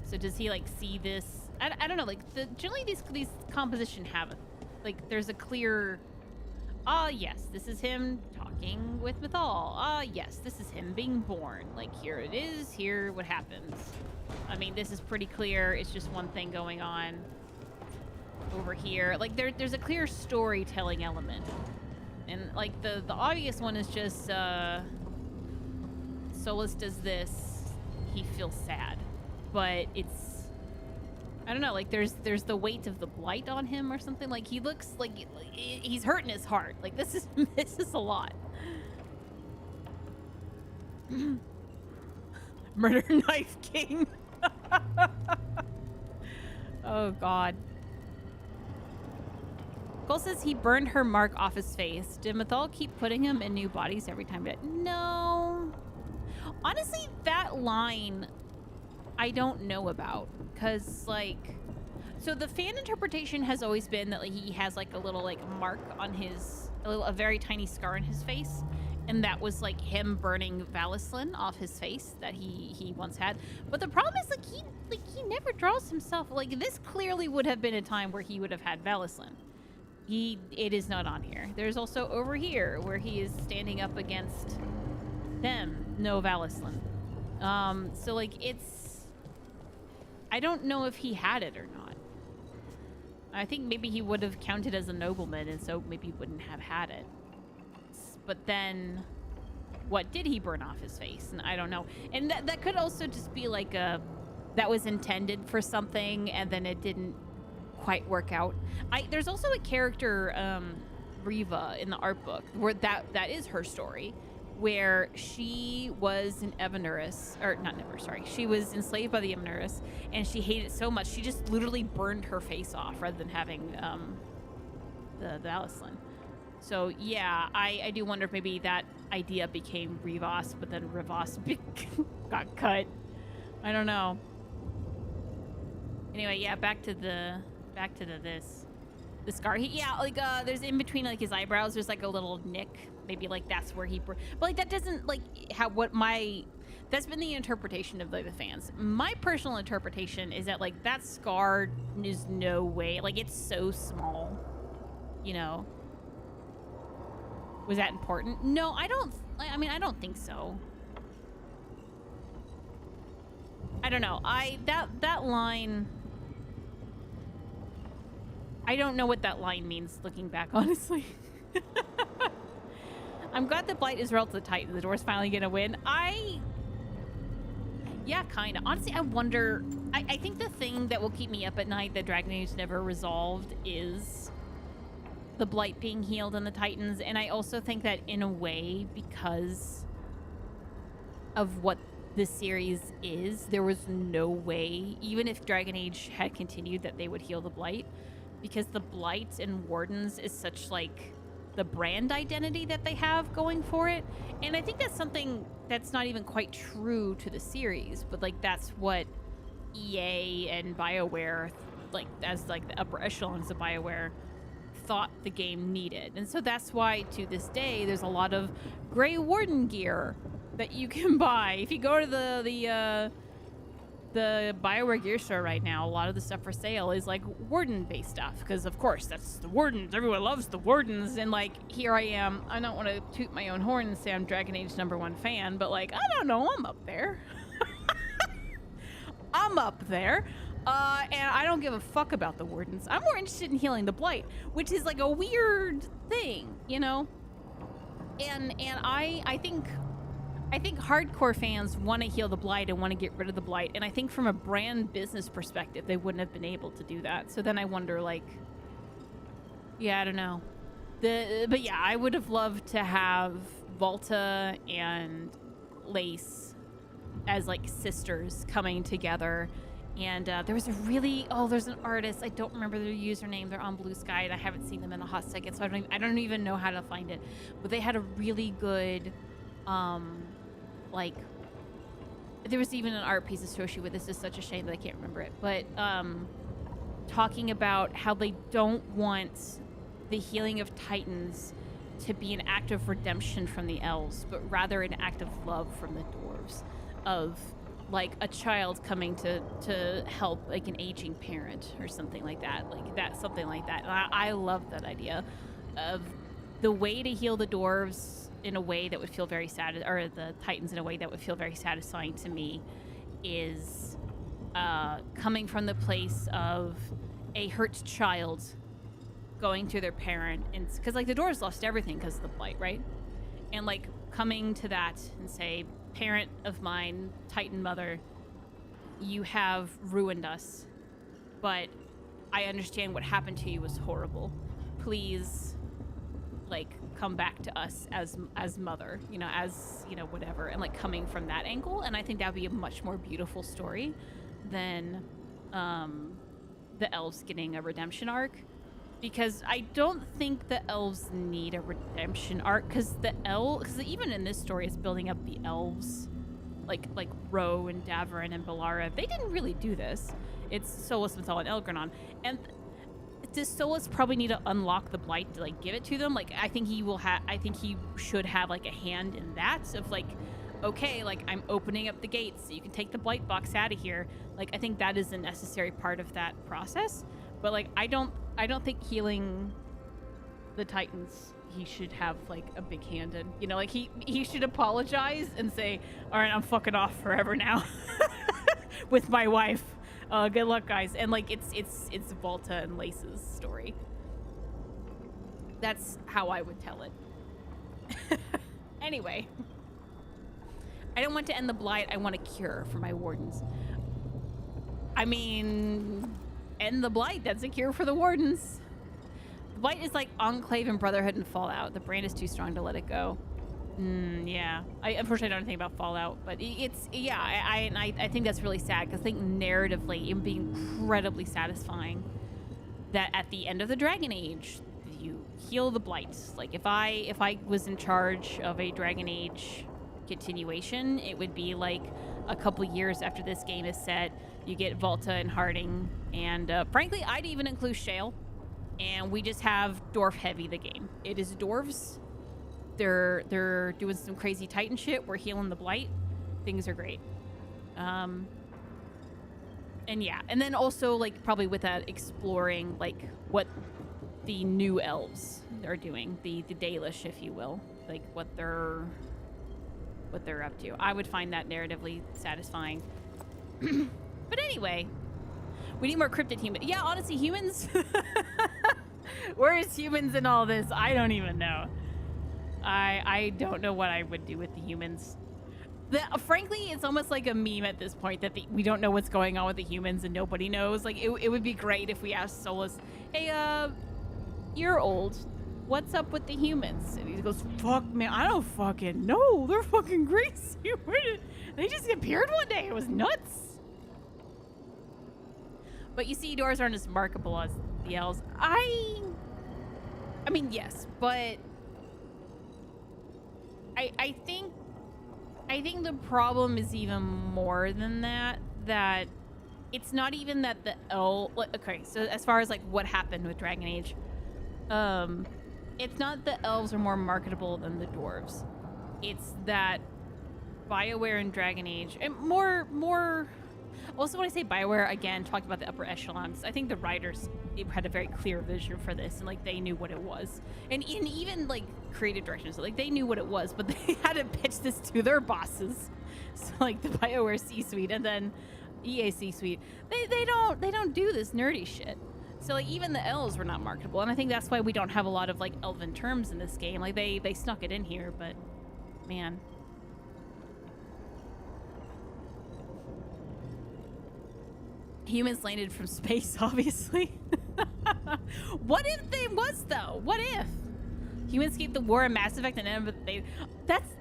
So does he, like, see this? I don't know. Like, generally these composition have a... Like, there's a clear... Ah, yes, this is him talking with Mythal. Ah, yes, this is him being born. Like, here it is, here what happens. I mean, this is pretty clear. It's just one thing going on over here. Like, there's a clear storytelling element. And, like, the obvious one is just, Solus does this, he feels sad. But it's... I don't know, like there's the weight of the blight on him or something. Like he looks like he's hurting his heart. Like this is a lot. Murder Knife King. Oh God. Cole says he burned her mark off his face. Did Mythal keep putting him in new bodies every time? No. Honestly, that line I don't know about, because like, so the fan interpretation has always been that like, he has like a little like mark on his, a very tiny scar on his face, And that was like him burning Valislin off his face that he once had. But the problem is he never draws himself. Like, this clearly would have been a time where he would have had Valislin. It is not on here. There's also over here where he is standing up against them. No Valislin. So like I don't know if he had it or not. I think maybe he would have counted as a nobleman, and so maybe wouldn't have had it. But then, what did he burn off his face? And I don't know. And that could also just be like that was intended for something, and then it didn't quite work out. There's also a character, Riva, in the art book, where that is her story, where she was an Evanurus, or not Never, sorry. She was enslaved by the Evanurus, and she hated it so much, she just literally burned her face off rather than having the Valislin. So yeah, I do wonder if maybe that idea became Rivas, but then Rivas got cut. I don't know. Anyway, yeah, back to the scar. There's in between like his eyebrows, there's like a little nick. Maybe like that's where but like that doesn't like that's been the interpretation of like the fans. My personal interpretation is that like that scar is no way, like it's so small, you know. Was that important? No, I don't think so. I don't know. That line, I don't know what that line means looking back, honestly. I'm glad the Blight is relative to the Titan. The Door's finally gonna win. Yeah, kinda. Honestly, I wonder, I think the thing that will keep me up at night that Dragon Age never resolved is the Blight being healed in the Titans. And I also think that in a way, because of what the series is, there was no way, even if Dragon Age had continued, that they would heal the Blight, because the Blight and Wardens is such like the brand identity that they have going for it. And I think that's something that's not even quite true to the series, but like that's what EA and BioWare, like as like the upper echelons of BioWare, thought the game needed. And so that's why to this day there's a lot of Grey Warden gear that you can buy. If you go to the BioWare gear store right now, a lot of the stuff for sale is like Warden based stuff, because of course that's the Wardens, everyone loves the Wardens. And like here I am, I don't want to toot my own horn and say I'm Dragon Age #1 fan, but like I don't know, I'm up there. I'm up there. And I don't give a fuck about the Wardens. I'm more interested in healing the Blight, which is like a weird thing, you know? And I think hardcore fans want to heal the Blight and want to get rid of the Blight. And I think from a brand business perspective, they wouldn't have been able to do that. So then I wonder, like, yeah, I don't know. But yeah, I would have loved to have Volta and Lace as like sisters coming together. And there was there's an artist, I don't remember their username, they're on Bluesky, and I haven't seen them in a hot second, so I don't even know how to find it. But they had a really good, like, there was even an art piece associated with this. Is such a shame that I can't remember it. But talking about how they don't want the healing of Titans to be an act of redemption from the elves, but rather an act of love from the dwarves, of like a child coming to help like an aging parent or something like that. And I love that idea of the way to heal the dwarves in a way that would feel very sad, or the Titans in a way that would feel very satisfying to me, is coming from the place of a hurt child going to their parent, and because like the dwarves lost everything because of the Blight, right? And like coming to that and say, parent of mine, Titan mother, you have ruined us, but I understand what happened to you was horrible. Please, like, come back to us as mother, you know, as, you know, whatever, and like coming from that angle. And I think that would be a much more beautiful story than the elves getting a redemption arc, because I don't think the elves need a redemption arc, because even in this story, it's building up the elves, like Ro and Davrin and Balara. They didn't really do this. It's Solus, Mithal, and Elgranon. And does Solus probably need to unlock the blight to like give it to them? Like, I think he will have. I think he should have like a hand in that. Of like, okay, like I'm opening up the gates so you can take the blight box out of here. Like, I think that is a necessary part of that process. But like, I don't think healing the Titans, he should have like a big hand in. You know, like he should apologize and say, all right, I'm fucking off forever now with my wife. Good luck, guys. And like, it's Volta and Lace's story. That's how I would tell it. Anyway, I don't want to end the blight. I want a cure for my wardens. I mean, end the blight. That's a cure for the wardens. The blight is like Enclave and Brotherhood and Fallout. The brand is too strong to let it go. Yeah. I unfortunately don't know anything about Fallout, but it's, yeah, I think that's really sad, because I think narratively it would be incredibly satisfying that at the end of the Dragon Age, you heal the blights. Like, if I was in charge of a Dragon Age continuation, it would be like a couple years after this game is set, you get Volta and Harding, and frankly, I'd even include Shale, and we just have dwarf heavy the game. It is dwarves. They're doing some crazy Titan shit. We're healing the blight. Things are great. And yeah, and then also like probably with that exploring like what the new elves are doing, the Dalish, if you will, like what they're up to. I would find that narratively satisfying. But anyway, we need more cryptid humans. Yeah, honestly, humans. Where is humans in all this? I don't even know. I don't know what I would do with the humans. Frankly, it's almost like a meme at this point that we don't know what's going on with the humans and nobody knows. Like, it would be great if we asked Solus, hey, you're old. What's up with the humans? And he goes, fuck, man, I don't fucking know. They're fucking crazy. They just appeared one day. It was nuts. But you see, dwarves aren't as remarkable as the elves. I mean, yes, but I think the problem is even more than that. That it's not even that the okay, so as far as like what happened with Dragon Age, it's not the elves are more marketable than the dwarves. It's that BioWare and Dragon Age, and more. Also, when I say BioWare, again, talked about the upper echelons, I think the writers had a very clear vision for this, and like they knew what it was, and even like creative directions, like they knew what it was, but they had to pitch this to their bosses. So like the BioWare C-suite and then EA C-suite, they don't do this nerdy shit. So like even the elves were not marketable, and I think that's why we don't have a lot of like elven terms in this game. Like they snuck it in here, but man. Humans landed from space, obviously. What if they was, though? What if? Humans escaped the war in Mass Effect and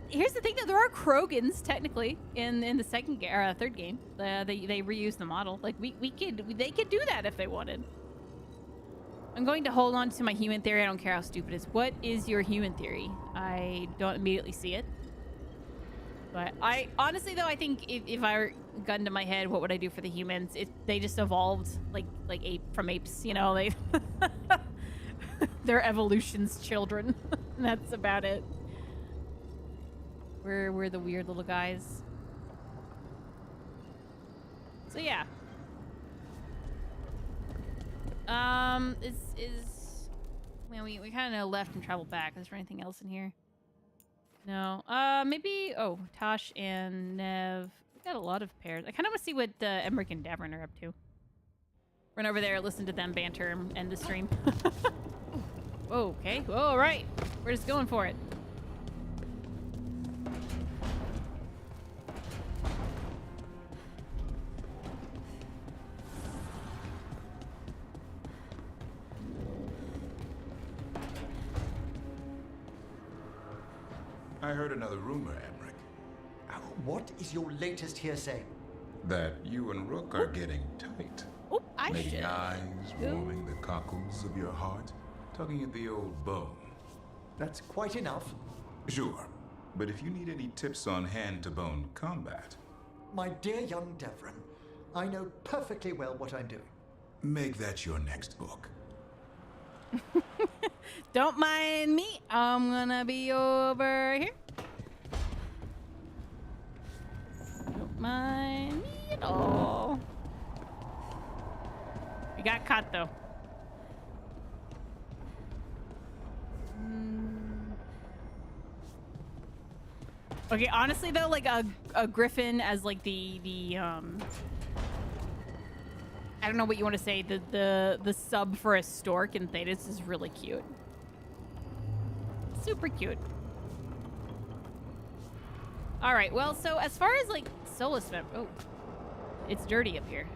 here's the thing, though. There are Krogans, technically, in the third game. They reused the model. Like, they could do that if they wanted. I'm going to hold on to my human theory. I don't care how stupid it is. What is your human theory? I don't immediately see it. But I honestly, though, I think if I were gun to my head, what would I do for the humans? They just evolved like from apes, you know. They're evolution's children. That's about it. We're the weird little guys. So yeah. Man, we kind of left and traveled back. Is there anything else in here? No. Maybe. Oh, Taash and Neve. We got a lot of pairs. I kind of want to see what Emmerich and Davrin are up to. Run over there, listen to them banter, and end the stream. Whoa, okay. Whoa, all right. We're just going for it. I heard another rumor, Emmerich. What is your latest hearsay? That you and Rook are getting tight. Oh, Making eyes, warming the cockles of your heart, tugging at the old bone. That's quite enough. Sure, but if you need any tips on hand-to-bone combat... My dear young Davrin, I know perfectly well what I'm doing. Make that your next book. Don't mind me. I'm gonna be over here. Don't mind me at all. We got caught though. Okay, honestly though, like a griffin as like the I don't know what you want to say, the sub for a stork in Thetis is really cute. Super cute. All right, well, so as far as like Solus memory, oh, it's dirty up here.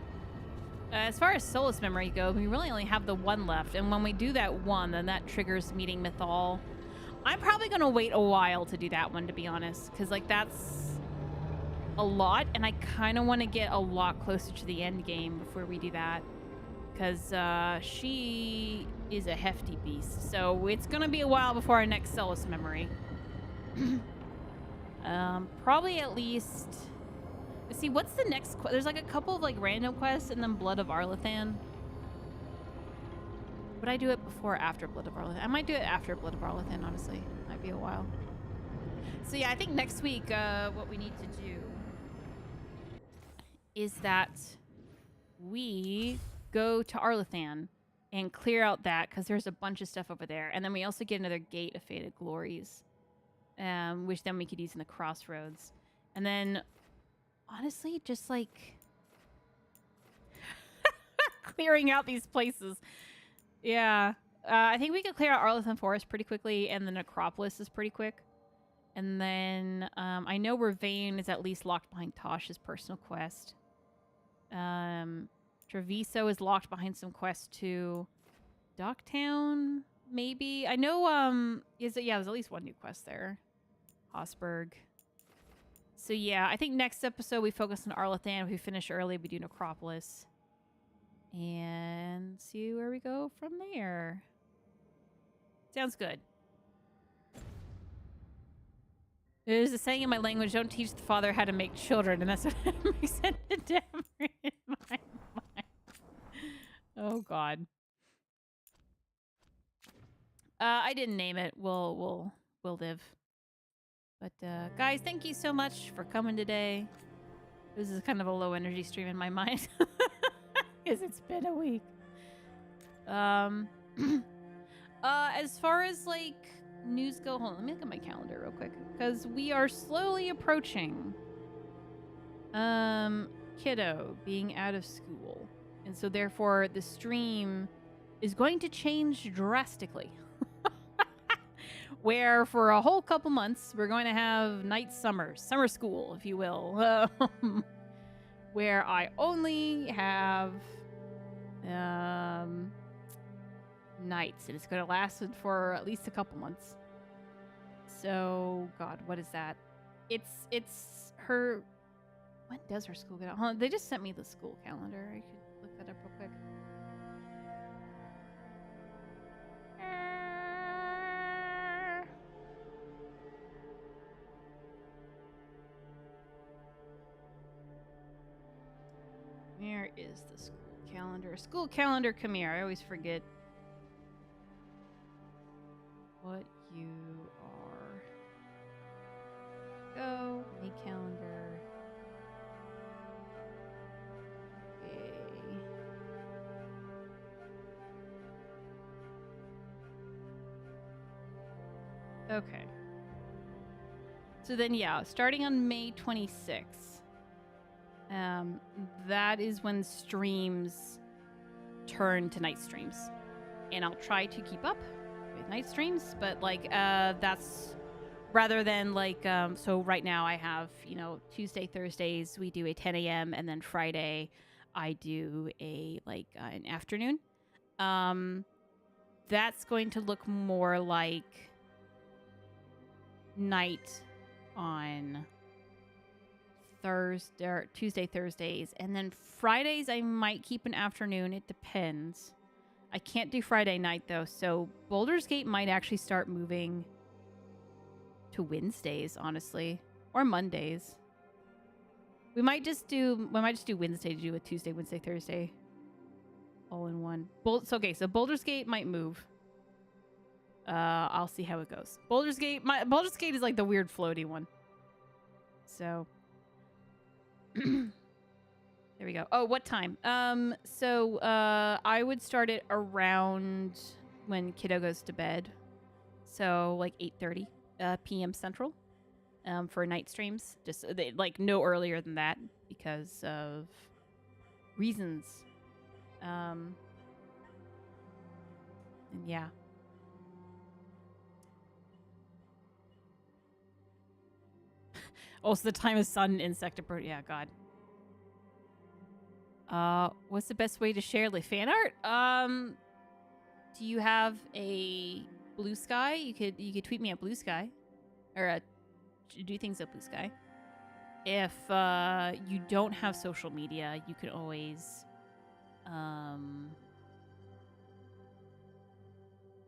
As far as Solus memory go, we really only have the one left, and when we do that one, then that triggers meeting Mythal. I'm probably gonna wait a while to do that one, to be honest, because like that's a lot, and I kind of want to get a lot closer to the end game before we do that, because she is a hefty beast. So it's gonna be a while before our next Solus memory. Probably at least. Let's see, what's the next? There's like a couple of like random quests, and then Blood of Arlathan. Would I do it before or after Blood of Arlathan? I might do it after Blood of Arlathan, honestly. Might be a while. So yeah, I think next week what we need to do is that we go to Arlathan and clear out that, because there's a bunch of stuff over there. And then we also get another Gate of Fated Glories, which then we could use in the Crossroads. And then, honestly, just like clearing out these places. Yeah. I think we could clear out Arlathan Forest pretty quickly, and the Necropolis is pretty quick. And then I know Ravane is at least locked behind Tosh's personal quest. Treviso is locked behind some quests too. Docktown, maybe. I know there's at least one new quest there. Hosberg. So yeah, I think next episode we focus on Arlathan. If we finish early, we do Necropolis. And see where we go from there. Sounds good. There's a saying in my language, don't teach the father how to make children, and that's what makes it to Davrin in my mind. Oh god. I didn't name it. We'll live. But guys, thank you so much for coming today. This is kind of a low energy stream in my mind. Because it's been a week. As far as like news go, hold on, let me look at my calendar real quick, because we are slowly approaching kiddo being out of school, and so therefore the stream is going to change drastically. Where for a whole couple months we're going to have summer school, if you will, where I only have nights, and it's going to last for at least a couple months. So god, what is that? It's her. When does her school get out? Hold on, they just sent me the school calendar. I could look that up real quick. Where is the school calendar? School calendar, come here. I always forget what you are. Go, May calendar. Okay. So then, yeah, starting on May 26th. That is when streams turn to night streams, and I'll try to keep up with night streams, but like that's rather than like so right now I have, Tuesday, Thursdays we do a 10 a.m. and then Friday I do a an afternoon. That's going to look more like night on Tuesday, Thursdays, and then Fridays I might keep an afternoon. It depends. I can't do Friday night though, so Baldur's Gate might actually start moving to Wednesdays, honestly, or Mondays. We might just do Wednesday to do a Tuesday, Wednesday, Thursday, all in one. So Baldur's Gate might move I'll see how it goes. Baldur's Gate is like the weird floaty one. So there we go. Oh, what time? So I would start it around when kiddo goes to bed. So like 8:30 p.m. Central for night streams. Just like no earlier than that because of reasons. And yeah. Also, the time of sun insect approach. Yeah, God. What's the best way to share like fan art? Do you have a Bluesky? You could tweet me at Bluesky, or do things at Bluesky. If you don't have social media, you can always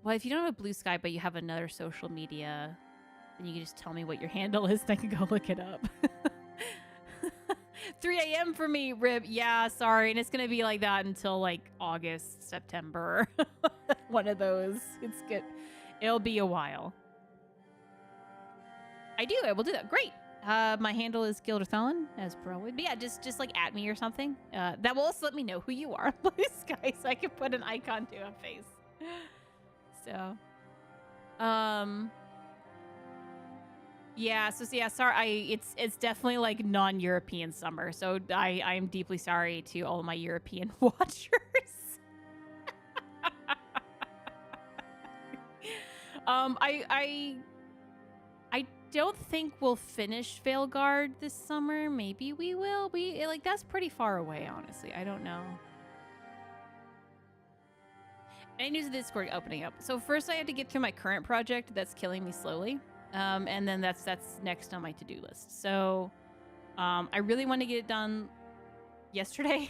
well, if you don't have a Bluesky but you have another social media, then you can just tell me what your handle is and I can go look it up. 3 a.m. for me, Rib. Yeah, sorry. And it's going to be like that until like August, September. One of those. It's good. It'll be a while. I will do that. Great. My handle is ghildirthalen, as per always. But yeah, just like at me or something. That will also let me know who you are, Bluesky, so I can put an icon to a face. So, yeah, so yeah, sorry, it's definitely like non-European summer, so I am deeply sorry to all my European watchers. I don't think we'll finish Veilguard this summer. Maybe we will. That's pretty far away, honestly. I don't know. Any news of the Discord opening up? So first I had to get through my current project that's killing me slowly. And then that's next on my to-do list. So I really want to get it done yesterday.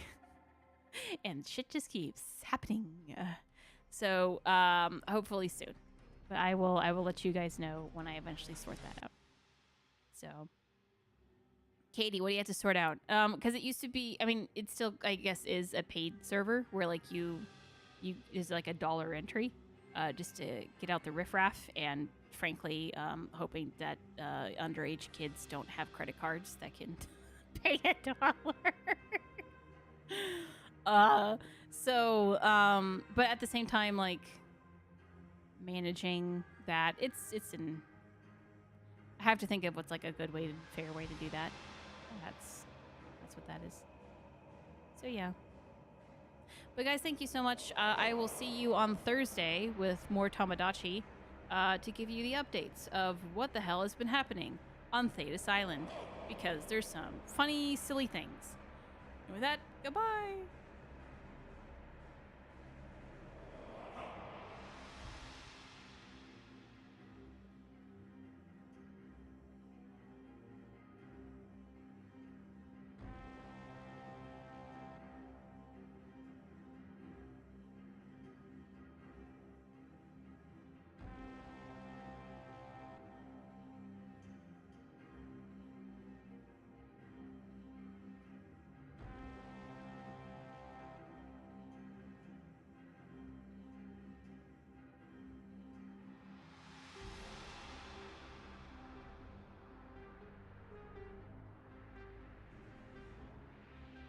And shit just keeps happening. So hopefully soon. But I will let you guys know when I eventually sort that out. So Caitie, what do you have to sort out? Because it used to be, I mean, it still, I guess, is a paid server where like you is like $1 entry just to get out the riffraff, and frankly hoping that underage kids don't have credit cards that can pay $1. But at the same time, like managing that, it's I have to think of what's like a good way, fair way to do that. That's what that is. So yeah. But guys, thank you so much. I will see you on Thursday with more Tomodachi to give you the updates of what the hell has been happening on Thetis Island, because there's some funny, silly things. And with that, goodbye.